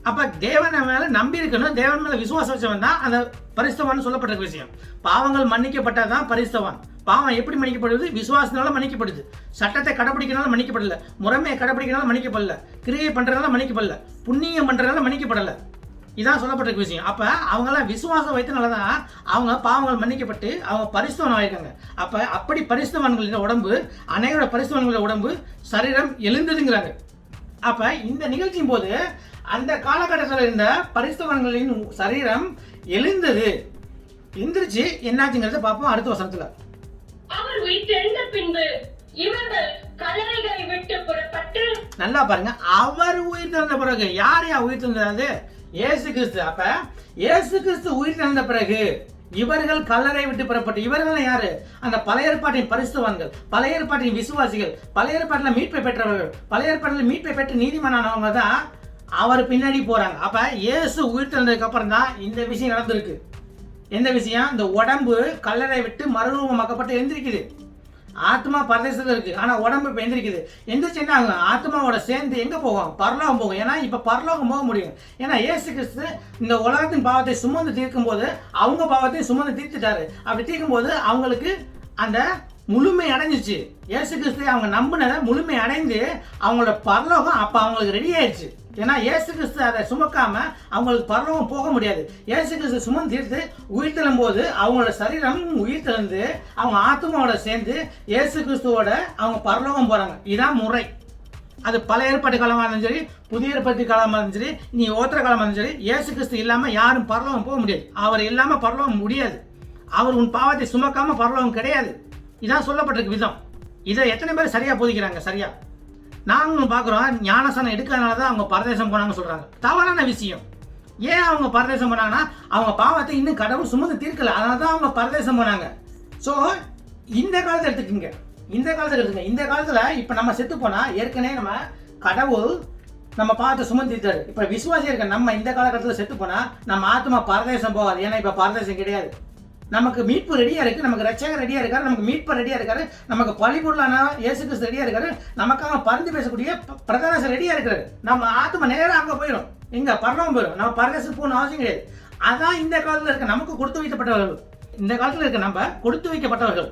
அப்ப தேவனை மேல நம்பி இருக்கணும், தேவன் மேல விசுவாசம் வச்சவன் தான் அந்த பரிசுத்தவான் சொல்லப்பட்ட விஷயம். பாவங்கள் மன்னிக்கப்பட்டாதான் பரிசுத்தவான். பாவம் எப்படி மன்னிக்கப்படுது? விசுவாசத்தினால மன்னிக்கப்படுது. சட்டத்தை கடைபிடிக்கிறனால மன்னிக்கப்படல, முறைமையை கடைபிடிக்கிறனால மன்னிக்கப்படல, கிரியை பண்றதுனால மன்னிக்கப்படல, புண்ணியம் பண்றதுனால மன்னிக்கப்படல. இதான் சொல்லப்பட்ட விஷயம். அப்ப அவங்கெல்லாம் விசுவாசம் வைத்தனாலதான் அவங்க பாவங்கள் மன்னிக்கப்பட்டு அவங்க பரிசுத்தவான் ஆயிருக்காங்க. அப்ப அப்படி பரிசுத்தவான்களின் உடம்பு, அநேக பரிசுத்தவான்களின் உடம்பு, சரீரம் எழுந்ததுங்கிறாங்க. அப்ப இந்த நிகழ்ச்சியின் போது அந்த காலகட்டத்தில் இருந்த பரிசுத்தவான்களின் சரீரம் எழுந்தது. எந்திரிச்சு என்னாச்சுங்கிறத பார்ப்போம் அடுத்த வசனத்துல. அவர் உயிர்த்தெழுந்த பின்பு இவர்கள் கல்லறைகளை விட்டு புறப்பட்டு, நல்லா பாருங்க, அவர் உயிர் தெழுந்த பிறகு யார் உயிர் தெழுந்தது? இயேசு கிறிஸ்து. அப்ப இயேசு கிறிஸ்து உயிர் தெழுந்த பிறகு இவர்கள் கல்லறை விட்டு புறப்பட்டு, இவர்கள் யாரு? அந்த பழைய ஏற்பாட்டின் பரிசுத்தவான்கள், பழைய ஏற்பாட்டின் விசுவாசிகள், பழைய ஏற்பாட்டில் மீட்பை பெற்றவர்கள், பழைய ஏற்பாட்டில் மீட்பை பெற்று நீதிமானவங்க தான் அவர் பின்னாடி போறாங்க. அப்ப இயேசு உயிர் தெழுந்ததுக்கு அப்புறம் தான் இந்த விஷயம் நடந்திருக்கு. எந்த விஷயம்? இந்த உடம்பு கல்லறை விட்டு மறுரூபமாக்கப்பட்டு எந்திரிக்குது. ஆத்மா பரதேசத்துல இருக்கு, ஆனா உடம்பு இப்ப எந்திரிக்குது. எந்திரிச்சு என்ன ஆகும்? ஆத்மாவோட சேர்ந்து எங்க போகும்? பரலோகம் போகும். ஏன்னா இப்ப பரலோகம் போக முடியும். ஏன்னா இயேசு கிறிஸ்து இந்த உலகத்தின் பாவத்தை சுமந்து தீர்க்கும் போது அவங்க பாவத்தை சுமந்து தீர்த்துட்டாரு. அப்படி தீர்க்கும் போது அவங்களுக்கு அந்த முழுமை அடைஞ்சிச்சு. இயேசு கிறிஸ்து அவங்க நம்பினதை முழுமை அடைந்து அவங்களோட பரலோகம் அப்ப அவங்களுக்கு ரெடி ஆயிடுச்சு. ஏன்னா இயேசு கிறிஸ்து அதை சுமக்காம அவங்களுக்கு பரலோகம் போக முடியாது. இயேசு கிறிஸ்து சுமந்து தீர்த்து உயிர் தெழும் போது அவங்களோட சரீரம் உயிர் தெழுந்து அவங்க ஆத்மாவோட சேர்ந்து இயேசு கிறிஸ்துவோட அவங்க பரலோகம் போறாங்க. இதான் முறை. அது பழைய ஏற்பாட்டு காலமா இருந்தாலும் சரி, புதிய ஏற்பாட்டு காலமா இருந்தாலும் சரி, நீ ஓத்திர காலமா இருந்தாலும் சரி, இயேசு கிறிஸ்து இல்லாம யாரும் பரலோகம் போக முடியாது. அவர் இல்லாம பரலோகம் முடியாது. அவர் உன் பாவத்தை சுமக்காம பரலோகம் கிடையாது. இதான் சொல்லப்பட்டிருக்கு விதம். இதை எத்தனை பேர் சரியா போதிக்கிறாங்க? சரியா நாங்களும் பார்க்குறோம். ஞானஸ்தானம் எடுக்கிறதுனால தான் அவங்க பரதேசம் போனாங்கன்னு சொல்றாங்க. தவறான விஷயம். ஏன் அவங்க பரதேசம் போனாங்கன்னா அவங்க பாவத்தை இன்னும் கடவுள் சுமந்து தீர்க்கல, அதனால தான் அவங்க பரதேசம் போனாங்க. ஸோ இந்த காலத்தை எடுத்துக்கோங்க. இந்த காலத்துல இப்ப நம்ம செத்து போனா ஏற்கனவே நம்ம கடவுள் நம்ம பாவத்தை சுமந்து தீர்த்தாரு. இப்ப விசுவாசி இருக்க நம்ம இந்த காலகட்டத்தில் செத்து போனா நம்ம ஆத்மா பரதேசம் போகாது. ஏன்னா இப்ப பரதேசம் கிடையாது. நமக்கு மீட்பு ரெடியா இருக்கு, நமக்கு ரட்சகர் ரெடியா இருக்காரு, நமக்கு மீட்பு ரெடியா இருக்காரு, நமக்கு பழிபொருளான இயேசு கிறிஸ்து ரெடியா இருக்காரு, நமக்காக பரிந்து பேசக்கூடிய பிரதான ரெடியா இருக்காரு. நம்ம ஆத்மா நேரம் அங்க போயிடும். எங்க பரலோகம் போயிடும். நம்ம பரதேசத்துக்கு போகணும் அவசியம் கிடையாது. அதான் இந்த காலத்துல இருக்க நமக்கு கொடுத்து வைக்கப்பட்டவர்கள். இந்த காலத்துல இருக்க நம்ம கொடுத்து வைக்கப்பட்டவர்கள்,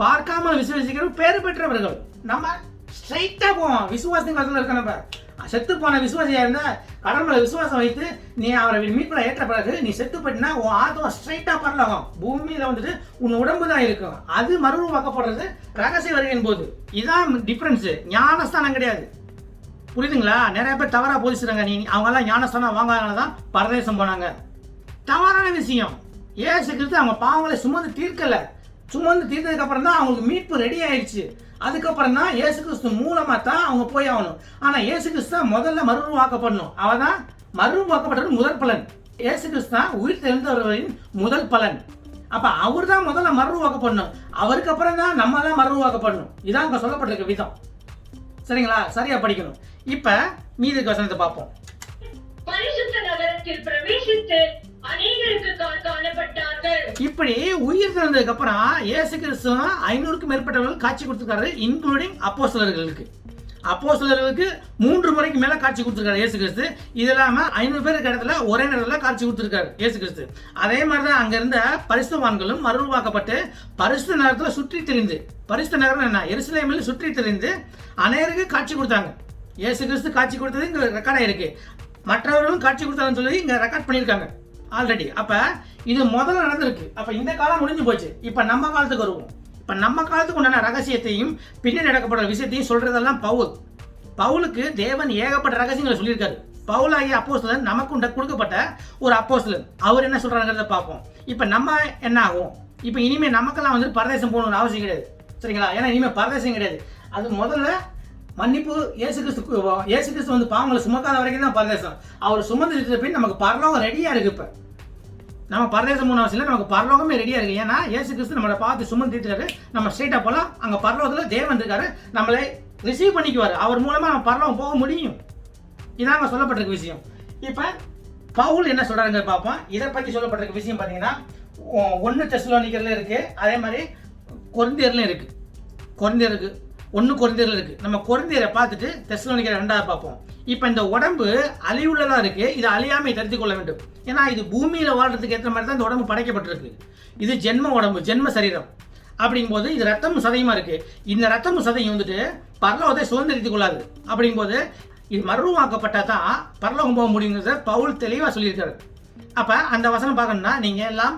பார்க்காமல் விசுவாசிக்கிற பேறு பெற்றவர்கள். நம்ம ஸ்ட்ரைட்டா போவோம். விசுவாசத்தின் காலத்துல இருக்க நம்ம செத்து போன விசுவாசியா இருந்தா கடவுள விசுவாசம் வைத்து நீ அவரை மீட்புல ஏற்ற பிறகு நீ செத்து போயிட்டா உன் ஆத்மா ஸ்ட்ரைட்டா பரலோகம். பூமியில வந்துட்டு உன் உடம்பு தான் இருக்கும். அது மறுரூபமாக்கப்படுறது ரகசிய வருகையின் போது. இதான் டிஃபரன்ஸ். ஞானஸ்தானம் கிடையாது. புரியுதுங்களா? நிறைய பேர் தவறா போதிச்சுறாங்க. நீ அவங்க எல்லாம் ஞானஸ்தானம் வாங்காதனாலதான் பரதேசம் போனாங்க. தவறான விஷயம். இயேசு கிறிஸ்து அவங்க பாவங்களை சுமந்து தீர்க்கல. சுமந்து தீர்த்ததுக்கு அப்புறம் தான் அவங்களுக்கு மீட்பு ரெடி ஆயிடுச்சு. அதுக்கப்புறம் தான் இயேசு கிறிஸ்து மூலமா தான் அவங்க போய் ஆகணும். ஆனா இயேசு கிறிஸ்து முதல்ல மறுரூபமாக்கப்படணும். அவதான் மறுரூபமாக்கப்பட்டது முதல் பலன். இயேசு கிறிஸ்து தான் உயிர் தெழுந்தவர்களின் முதல் பலன். அப்ப அவர் தான் முதல்ல மறுரூபமாக்கப்படணும். அவருக்கு அப்புறம் தான் நம்ம தான் மறுரூபமாக்கப்படணும். இதான் அங்க சொல்லப்பட்டிருக்க விதம். சரிங்களா? சரியா படிக்கணும். இப்ப மீதி வசனத்தை பார்ப்போம். பரிசுத்த நகரத்தில் பிரவேசித்து அநேகருக்கு காணப்பட்டார்கள். இப்படி உயிர் தெழுந்ததுக்கு அப்புறம் இயேசு கிறிஸ்து 500க்கும் மேற்பட்டவர்கள் காட்சி கொடுத்திருக்காரு, இன்க்ளூடிங் அப்போஸ்தலர்களுக்கு. அப்போஸ்தலர்களுக்கு 3 முறைக்கு மேல காட்சி கொடுத்திருக்காரு இயேசு கிறிஸ்து. இது இல்லாம 500 பேர் இருக்க இடத்துல ஒரே நேரத்துல காட்சி கொடுத்திருக்காரு இயேசு கிறிஸ்து. அதே மாதிரிதான் அங்க இருந்த பரிசுத்தவான்களும் மறுரூபமாக்கப்பட்டு பரிசுத்த நகரத்துல சுற்றி திரிந்து, பரிசுத்த நகரம் என்ன, எருசலேமில் சுற்றி திரிந்து அநேகருக்கு காட்சி கொடுத்தாங்க. இயேசு கிறிஸ்து காட்சி கொடுத்தது இங்க ரெக்கார்ட் ஆயிருக்கு. மற்றவர்களும் காட்சி கொடுத்தாங்கன்னு சொல்லி இங்க ரெக்கார்ட் பண்ணியிருக்காங்க ஆல்ரெடி. அப்ப இது முதல்ல நடந்திருக்கு. அப்ப இந்த காலம் முடிஞ்சு போச்சு. இப்ப நம்ம காலத்துக்கு வருவோம். இப்ப நம்ம காலத்துக்கு உண்டான ரகசியத்தையும் பின்னாடி நடக்கப்படுற விஷயத்தையும் சொல்றதெல்லாம் பவுலுக்கு தேவன் ஏகப்பட்ட ரகசியங்களை சொல்லியிருக்காரு. பவுலாகிய அப்போஸ்தலன் நமக்கு கொடுக்கப்பட்ட ஒரு அப்போஸ்தலன். அவர் என்ன சொல்றாங்கிறத பார்ப்போம். இப்ப நம்ம என்ன ஆகும்? இப்ப இனிமே நமக்கெல்லாம் வந்து பரதேசம் போகணும்னு அவசியம் கிடையாது, சரிங்களா? ஏன்னா இனிமே பரதேசம் கிடையாது. அது முதல்ல மன்னிப்பு இயேசு கிறிஸ்து வந்து பாவங்களை சுமக்காத வரைக்கும் தான் பரதேசம். அவர் சுமந்து பின் நமக்கு பரலோகம் ரெடியா இருக்கு. இப்ப நம்ம பரதேசம் போன அவசியம் இல்லை, நமக்கு பரலோகமே ரெடியா இருக்கு. ஏன்னா இயேசு கிறிஸ்து நம்மளை பார்த்து சுமந்து தீர்த்துறாரு. நம்ம ஸ்ட்ரெயிட்டா போலாம். அங்க பரலோகத்துல தேவன் இருக்காரு, நம்மளை ரிசீவ் பண்ணிக்குவாரு. அவர் மூலமா நம்ம பரலோகம் போக முடியும். இதாங்க சொல்லப்பட்டிருக்க விஷயம். இப்ப பவுல் என்ன சொல்றாங்க பார்ப்போம். இதை பத்தி சொல்லப்பட்டிருக்க விஷயம் பாத்தீங்கன்னா 1 தெசலோனிக்கர்ல இருக்கு, அதே மாதிரி கொரிந்தியர்ல இருக்கு. கொரிந்தியருக்கு 1 கொரிந்தியர்ல இருக்கு. நம்ம கொரிந்தியரை பார்த்துட்டு தெசலோனிக்கர் 2 பார்ப்போம். இப்ப இந்த உடம்பு அழிவுள்ளதா இருக்கு. இது அழியாமை தடுத்துக் கொள்ள வேண்டும். ஏன்னா இது பூமியில வாழ்றதுக்கு ஏற்ற மாதிரி தான் இந்த உடம்பு படைக்கப்பட்டிருக்கு. இது ஜென்ம உடம்பு, ஜென்ம சரீரம். அப்படிங்கும்போது இது ரத்தமும் சதையுமா இருக்கு. இந்த ரத்தமும் சதையும் வந்துட்டு பரலோகத்தை சுதந்திரித்துக் கொள்ளாது. அப்படிங்கும்போது இது மறுரூபமாக்கப்பட்டா தான் பரலோகம் போக முடியுங்கிறத பவுல் தெளிவா சொல்லியிருக்காரு. அப்ப அந்த வசனம் பார்க்கணும்னா நீங்க எல்லாம்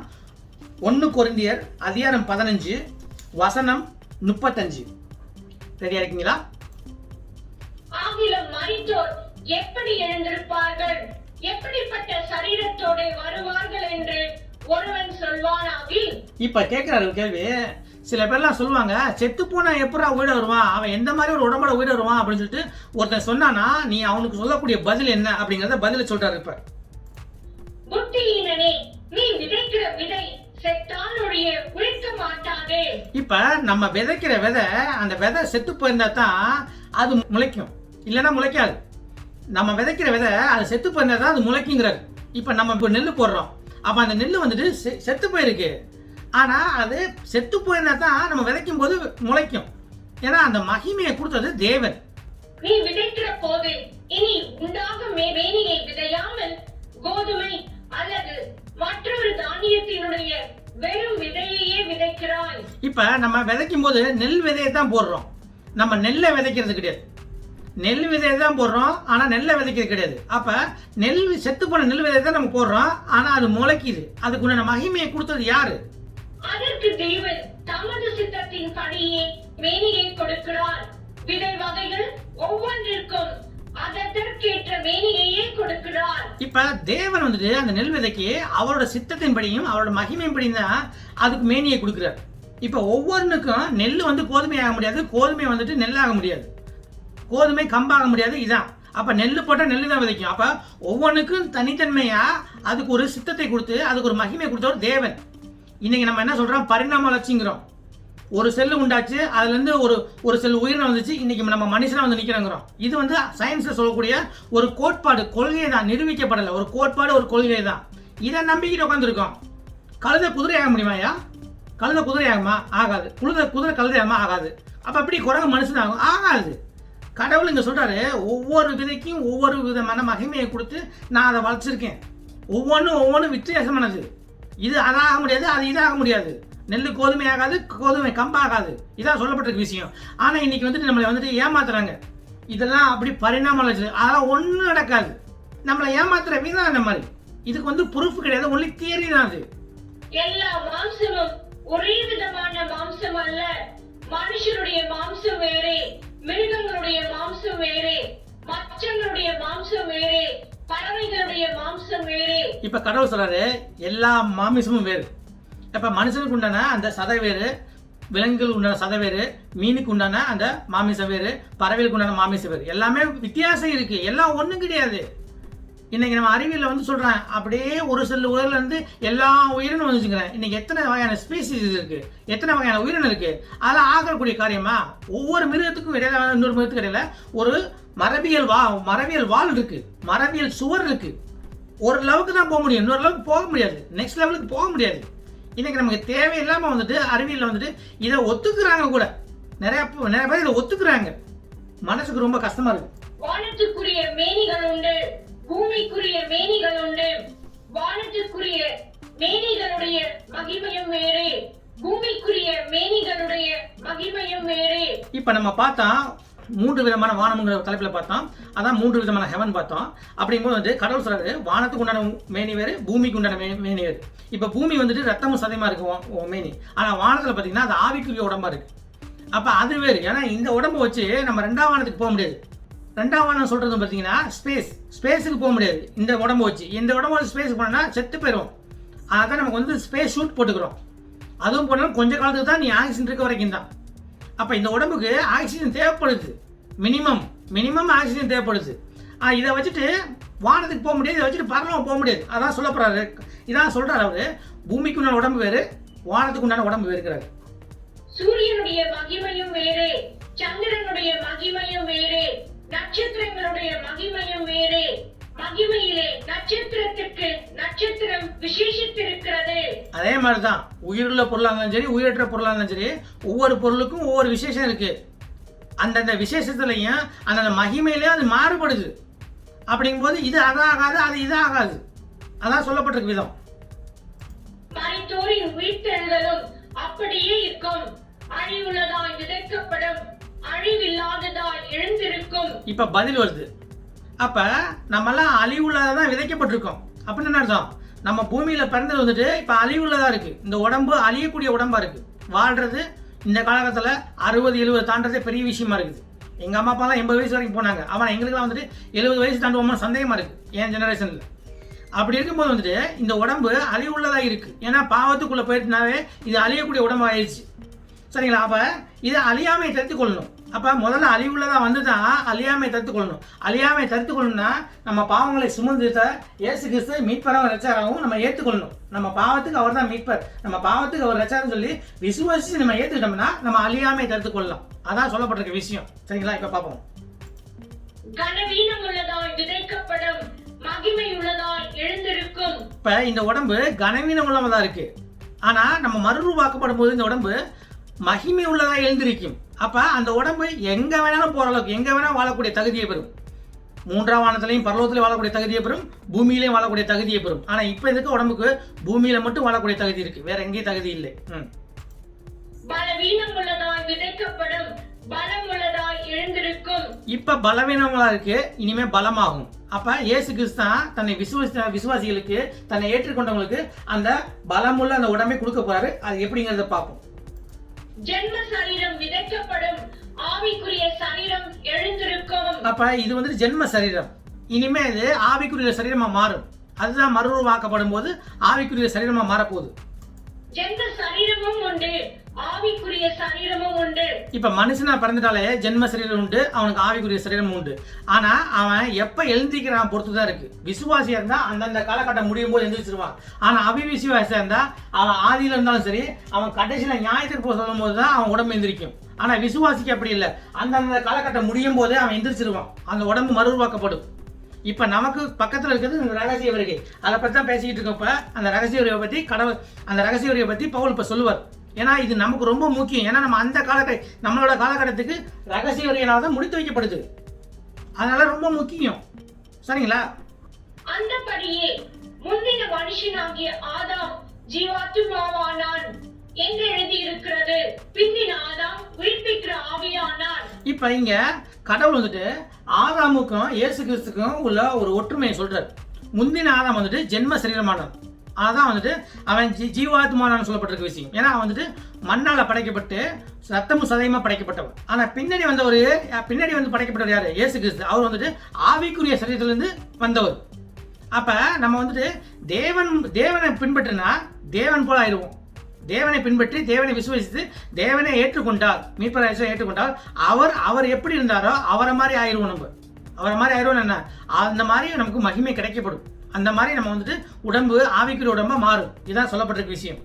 1 கொரிந்தியர் அதிகாரம் 15 வசனம் 35 ரெடியா இருக்கீங்களா? ஆகிலும் மரித்தோர் எப்படி எழுந்திருப்பார்கள், எப்படிப்பட்ட சரீரத்தோட வருவார்கள் என்று ஒருவன் சொல்வானாகில். இப்ப கேட்கிறாரு கேள்வி. சில பேர்லாம் சொல்லுவாங்க, செத்து போனா எப்படா உயிர வருவான், அவன் எந்த மாதிரி ஒரு உடம்போட உயிர வருவான் அப்படின்னு சொல்லிட்டு ஒருத்தன் சொன்னானா நீ அவனுக்கு சொல்லக்கூடிய பதில் என்ன அப்படிங்கறத பதில சொல்றாரு. இப்ப புத்தியீனனே, நீ விதைக்கிற விதை செத்தாலுடைய உழைக்க மாட்டாதே. இப்ப நம்ம விதைக்கிற விதை, அந்த விதை செத்து போயிருந்தா தான் அது முளைக்கும், இல்லைன்னா முளைக்காது. நம்ம விதைக்கிற விதை அது செத்து போயிருந்தா தான் அது முளைக்குங்கிறாரு. இப்ப நம்ம இப்ப நெல்லு போடுறோம். அப்ப அந்த நெல்லு வந்துட்டு செத்து போயிருக்கு. ஆனா அது செத்து போயிருந்தா தான் நம்ம விதைக்கும் போது முளைக்கும். ஏன்னா அந்த மகிமையை கொடுத்தது தேவன். நீ விதைக்கிற போது இனி உண்டாகும் மேனியை விதையாமல் கோதுமை அல்லது மற்றொரு தானியத்தினுடைய வெறும் விதையையே விதைக்கிறாய். இப்ப நம்ம விதைக்கும் போது நெல் விதையை தான் போடுறோம். நம்ம நெல்லை விதைக்கிறது கிடையாது. நெல் விதையை தான் போடுறோம், ஆனா நெல்லை விதைக்கிறது கிடையாது. அப்ப நெல் செத்து போன நெல் விதையை தான் நம்ம போடுறோம், ஆனா அது முளைக்குது. அதுக்குள்ள மகிமையை கொடுத்தது யாரு? அதற்கு தேவன் தமது சித்தத்தின் படியே மேனியை கொடுக்கிறார். விதை வகைகள் ஒவ்வொன்றிற்கும் அதற்கேற்ற மேனியையே கொடுக்கிறார். இப்ப தேவன் வந்துட்டு அந்த நெல் விதைக்கு அவரோட சித்தத்தின்படியும் அவரோட மகிமையின்படியும் தான் அதுக்கு மேனியை கொடுக்கிறார். இப்ப ஒவ்வொன்றுக்கும் நெல் வந்து கோதுமை ஆக முடியாது, கோதுமை வந்துட்டு நெல்லாக முடியாது, கோதுமை கம்பாக முடியாது. இதான். அப்ப நெல் போட்டா நெல் தான் விதைக்கும். அப்ப ஒவ்வொன்றுக்கும் தனித்தன்மையா அதுக்கு ஒரு சித்தத்தை கொடுத்து அதுக்கு ஒரு மகிமை கொடுத்தவர் தேவன். இன்னைக்கு நம்ம என்ன சொல்றோம், பரிணாம வளர்ச்சிங்கிறோம். ஒரு செல்லு உண்டாச்சு, அதுல இருந்து ஒரு செல் உயிரினம் வந்துச்சு, இன்னைக்கு நம்ம மனுஷனா வந்து நிக்கிறோங்கிறோம். இது வந்து சயின்ஸ்ல சொல்லக்கூடிய ஒரு கோட்பாடு, கொள்கை தான், நிரூபிக்கப்படல. ஒரு கோட்பாடு, ஒரு கொள்கை தான். இதை நம்பிக்கிட்டு உட்காந்துருக்கோம். கழுதை குதிரை ஆக முடியுமாயா? கழுதை குதிரை ஆகுமா? ஆகாது. குதிரை கழுதை ஆகுமா? ஆகாது. அப்ப எப்படி குரங்கு மனுஷன் ஆகும்? ஆகாது. கடவுள் இங்க சொல்றாரு, ஒவ்வொரு விதைக்கும் ஒவ்வொரு விதமான மகிமையை கொடுத்து நான் அதை வளர்ச்சிருக்கேன். ஒவ்வொன்றும் வித்தியாசமானது. இது அதாக முடியாது, அது இதாக முடியாது. நெல் கோதுமை ஆகாது, கோதுமை கம்பாகாது. இதான் சொல்லப்பட்டிருக்க விஷயம். ஆனா இன்னைக்கு வந்துட்டு நம்மளை வந்துட்டு ஏமாத்துறாங்க. இதெல்லாம் அப்படி பரிணாம வளர்ச்சி, அதெல்லாம் ஒன்றும் நடக்காது. நம்மளை ஏமாத்துற விதம் அந்த மாதிரி. இதுக்கு வந்து ப்ரூஃப் கிடையாது, ஒன்லி தியரி தான் அது. எல்லா மாம்சமும் ஒரே விதமான மாம்சம் அல்ல. மனுஷனுடைய மாம்சம் வேறே, மிருகங்களுடைய மாம்சம் வேறே, மச்சங்களுடைய மாம்சம் வேறே, பறவைகளுடைய மாம்சம் வேறே. இப்ப கடவுள் சொல்றாரு எல்லா மாமிசமும் வேறு. இப்ப மனுஷனுக்கு உண்டான அந்த சதை வேறு, விலங்குகள் உண்டான சதை வேறு, மீனுக்கு உண்டான அந்த மாமிசம் வேறு, பறவைகளுக்கு உண்டான மாமிசம் வேறு. எல்லாமே வித்தியாசம் இருக்கு, எல்லாம் ஒண்ணும் கிடையாது. இன்னைக்கு நம்ம அறிவியல் வந்து சொல்றேன், அப்படியே ஒரு செல் உயிரில இருந்து எல்லா உயிரினும் வந்துச்சுக்கிறேன். இன்னைக்கு எத்தனை வகையான ஸ்பீசிஸ் இருக்கு, எத்தனை வகையான உயிரினம் இருக்கு, அதெல்லாம் ஆகக்கூடிய காரியமா? ஒவ்வொரு மிருகத்துக்கும் இடையில, இன்னொரு மிருகத்துக்கு இடையில ஒரு மரபியல் வால் இருக்கு, மரபியல் சுவர் இருக்கு. ஒரு லெவலுக்கு தான் போக முடியும், இன்னொரு லெவலுக்கு போக முடியாது, நெக்ஸ்ட் லெவலுக்கு போக முடியாது. இன்னைக்கு நமக்கு தேவையில்லாம வந்துட்டு அறிவியல் வந்துட்டு இதை ஒத்துக்குறாங்க கூட. நிறைய பேர் இதை ஒத்துக்குறாங்க. மனசுக்கு ரொம்ப கஷ்டமா இருக்கு. வானத்துக்குரிய மேனிகள் உண்டு, பூமிக்குரிய மேனிகள் உண்டு. வானத்துக்குரிய மேனிகளுடைய மகிமையும் வேறே, பூமிக்குரிய மேனிகளுடைய மகிமையும் வேறே. இப்ப நம்ம பார்த்தா 3 விதமான வானம்ங்கிற தலைப்புல பார்த்தோம். அதான் 3 விதமான ஹெவன் பார்த்தோம். அப்படிங்கும்போது வந்து கடவுள் சொல்றாரு, வானத்துக்கு உண்டான மேனி வேறு, பூமிக்கு உண்டான மேனி வேறு. இப்ப பூமி வந்துட்டு ரத்தமும் சதையுமா இருக்கு மேனி. ஆனா வானத்துல பாத்தீங்கன்னா அது ஆவிக்குரிய உடம்பா இருக்கு. அப்ப அது வேறு. ஏன்னா இந்த உடம்பை வச்சு நம்ம 2ஆம் வானத்துக்கு போக முடியாது. 2ஆம் வானம் சொல்றது பாத்தீங்கன்னா ஸ்பேஸுக்கு போக முடியாது. இந்த உடம்பு வச்சு இந்த உடம்பு ஸ்பேஸுக்கு போனா செத்து போயிடும். அதான் நமக்கு வந்து ஸ்பேஸ் ஷூட் போட்டுக்கிறோம். அதுவும் போனாலும் கொஞ்ச காலத்துக்கு தான் நீ ஆக்சிஜன் இருக்க வரைக்கும் தான். அப்ப இந்த உடம்புக்கு ஆக்சிஜன் தேவைப்படுது. மினிமம் ஆக்சிஜன் தேவைப்படுது. இதை வச்சுட்டு வானத்துக்கு போக முடியாது, இதை வச்சுட்டு பரலோகம் போக முடியாது. அதான் சொல்ல போறாரு. இதான் சொல்றாரு அவரு, பூமிக்கு உண்டான உடம்பு வேறு, வானத்துக்கு உண்டான உடம்பு வேறுக்கிறாரு. சூரியனுடைய மகிமையும் வேறே, சந்திரனுடைய மகிமையும் வேறே, நட்சத்திரங்களுடைய மகிமையும் வேறே. மகிமையிலே நட்சத்திரத்திற்கு நட்சத்திரம் விசேஷித்திருக்கிறது. அதே மாதிரிதான் உயிருள்ள பொருளா இருந்தாலும் சரி, உயிரற்ற பொருளா இருந்தாலும் சரி, ஒவ்வொரு பொருளுக்கும் ஒவ்வொரு விசேஷம் இருக்கு. அந்தந்த விசேஷத்துலையும் அந்தந்த மகிமையிலே அது மாறுபடுது. அப்படிங்கும்போது இது அதாகாது, அது இதாகாது. அதான் சொல்லப்பட்டிருக்கு விதம். மரித்தோரின் உயிர்த்தெழுதலும் அப்படியே இருக்கும். அழிவுள்ளதாய் விதைக்கப்படும், அழிவில்லாததாய் எழுந்திருக்கும். இப்ப பதில் வருது. அப்ப நம்மெல்லாம் அழிவுள்ளதான் விதைக்கப்பட்டிருக்கோம். அப்படின்னு என்ன அர்த்தம்? நம்ம பூமியில பிறந்தது வந்துட்டு இப்ப அழிவுள்ளதா இருக்கு. இந்த உடம்பு அழியக்கூடிய உடம்பா இருக்கு. வாழ்றது இந்த காலகட்டத்துல 60-70 தாண்டதே பெரிய விஷயமா இருக்குது. எங்க அம்மா அப்பா தான் 80 வயசு வரைக்கும் போனாங்க. அவன் எங்களுக்குலாம் வந்துட்டு 70 வயசு தாண்டுவோம்னு சந்தேகமா இருக்கு என் ஜெனரேஷன்ல. அப்படி இருக்கும்போது வந்துட்டு இந்த உடம்பு அழிவுள்ளதா இருக்கு. ஏன்னா பாவத்துக்குள்ள போயிட்டுனாவே இது அழியக்கூடிய உடம்பு ஆயிடுச்சு. சரிங்களா? அப்ப இதை அழியாமையை தடுத்துக் கொள்ளணும். அப்ப முதல்ல அழிவுள்ளதா வந்துதான் அழியாமையை தடுத்துக் கொள்ளணும். அழியாமையை தடுத்துக் கொள்ளணும்னா நம்ம பாவங்களை சுமந்து இயேசு கிறிஸ்து மீட்பராகவும் ரட்சகராகவும் நம்ம ஏற்றுக்கொள்ளணும். நம்ம பாவத்துக்கு அவர் தான் மீட்பர், நம்ம பாவத்துக்கு அவர் ரட்சகர்னு சொல்லி விசுவாசிச்சு நம்ம ஏற்றுக்கிட்டோம்னா நம்ம அழியாமையை தடுத்துக் கொள்ளலாம். அதான் சொல்லப்பட்டிருக்க விஷயம். சரிங்களா? இப்ப பார்ப்போம். கனவீனம் உள்ளதாய் விதைக்கப்படும், மகிமை உள்ளதாய் எழுந்திருக்கும். இப்ப இந்த உடம்பு கனவீனம் உள்ளதா இருக்கு. ஆனா நம்ம மறுரூபாக்கப்படும் போது இந்த உடம்பு மகிமை உள்ளதா எழுந்திருக்கும். அப்ப அந்த உடம்பு எங்க வேணாலும் போற அளவுக்கு, எங்க வேணா வாழக்கூடிய தகுதியை பெறும். 3ஆம் வானத்திலையும் பரலோகத்திலையும் வாழக்கூடிய தகுதியை பெறும், பூமியிலையும் வாழக்கூடிய தகுதியை பெறும். ஆனா இப்ப இருக்க உடம்புக்கு பூமியில மட்டும் வாழக்கூடிய தகுதி இருக்கு, வேற எங்கேயும் தகுதி இல்லை. பலவீனம் உள்ளதாய் விதைக்கப்படும், பலம் உள்ளதாய் எழுந்திருக்கும். இப்ப பலவீனங்களா இருக்கு, இனிமே பலமாகும். அப்ப இயேசு கிறிஸ்து தன்னை விசுவாசிகளுக்கு, தன்னை ஏற்றுக்கொண்டவங்களுக்கு அந்த பலமுள்ள அந்த உடம்பை கொடுக்க போறாரு. அது எப்படிங்கறத பார்ப்போம். ஜென்ம சரீரம் விதைக்கப்படும், ஆவிக்குரிய சரீரம் எழுந்திருக்கும். அப்ப இது வந்து ஜென்ம சரீரம். இனிமே இது ஆவிக்குரிய சரீரமா மாறும். அதுதான் மறுரூபமாக்கப்படும் போது ஆவிக்குரிய சரீரமா மாறப்போகுது. ஜென்ம சரீரமும் உண்டு, ஆவிக்குரிய சரீரமும் உண்டு. இப்ப மனுஷனா பிறந்துட்டாலே ஜென்ம சரீரம் உண்டு, அவனுக்கு ஆவிக்குரிய சரீரம் உண்டு. ஆனா அவன் எப்ப எழுந்திக்கிறான் பொறுத்துதான் இருக்கு. விசுவாசியா இருந்தா அந்தந்த காலகட்டம் முடியும் போது எழுந்திரிச்சிருவான். ஆனா அவிவிசுவாசியா இருந்தா அவன் ஆதியில இருந்தாலும் சரி, அவன் கடைசியில நியாயத்திற்கு போக சொல்லும் போதுதான் அவன் உடம்பு எந்திரிக்கும். ஆனா விசுவாசிக்கு அப்படி இல்லை. அந்தந்த காலகட்டம் முடியும் போதே அவன் எந்திரிச்சிருவான், அந்த உடம்பு மறுரூபாக்கப்படும். இப்ப நமக்கு பக்கத்துல இருக்கிறது இந்த ரகசிய வருகை. அதை பத்தி தான் பேசிக்கிட்டு இருக்கோம். அந்த ரகசிய வருகை பத்தி அந்த ரகசிய வருகை பத்தி பவுல் இப்ப சொல்லுவார். ஏன்னா இது நமக்கு ரொம்ப முக்கியம். ஏன்னா நம்ம அந்த நம்மளோட காலகட்டத்துக்கு ரகசிய வருகையினால தான் முடித்து வைக்கப்படுது. அதனால ரொம்ப முக்கியம். சரிங்களா? அந்தபடியே முந்தின மனுஷனாகிய ஆதாம் ஜீவாத்துமாவானான் என்று எழுதி இருக்கிறது, பிந்தின ஆதாம் உயிர்ப்பிக்கிற ஆவியானான். இப்ப இங்க கடவுள் வந்துட்டு ஆதாமுக்கும் இயேசு கிறிஸ்துக்கும் உள்ள ஒரு ஒற்றுமையை சொல்றாரு. முந்தின ஆதாம் வந்துட்டு ஜென்ம சரீரமானான். அதான் வந்துட்டு அவன் ஜீவாத்மானான்னு சொல்லப்பட்டிருக்க விஷயம். ஏன்னா அவன் வந்துட்டு மண்ணால படைக்கப்பட்டு ரத்தமும் சதையுமா படைக்கப்பட்டவன். ஆனா பின்னாடி வந்து படைக்கப்பட்டவர் யாரு? இயேசு கிறிஸ்து. அவர் வந்துட்டு ஆவிக்குரிய சரீரத்திலிருந்து வந்தவர். அப்ப நம்ம வந்துட்டு தேவனை பின்பற்றினா தேவன் போல ஆயிடுவோம். தேவனை பின்பற்றி தேவனை விசுவாசித்து தேவனை ஏற்றுக்கொண்டால், மீட்பரை ஏற்றுக்கொண்டால் அவர் எப்படி இருந்தாரோ அவரை மாதிரி ஆயிடுவோம். நம்ம அவரை மாதிரி ஆயிடுவோம். என்ன அந்த மாதிரி நமக்கு மகிமை கிடைக்கப்படும். அந்த மாதிரி நம்ம வந்துட்டு உடம்பு ஆவிக்குரிய உடம்பா மாறும். இதான் சொல்லப்பட்டிருக்க விஷயம்.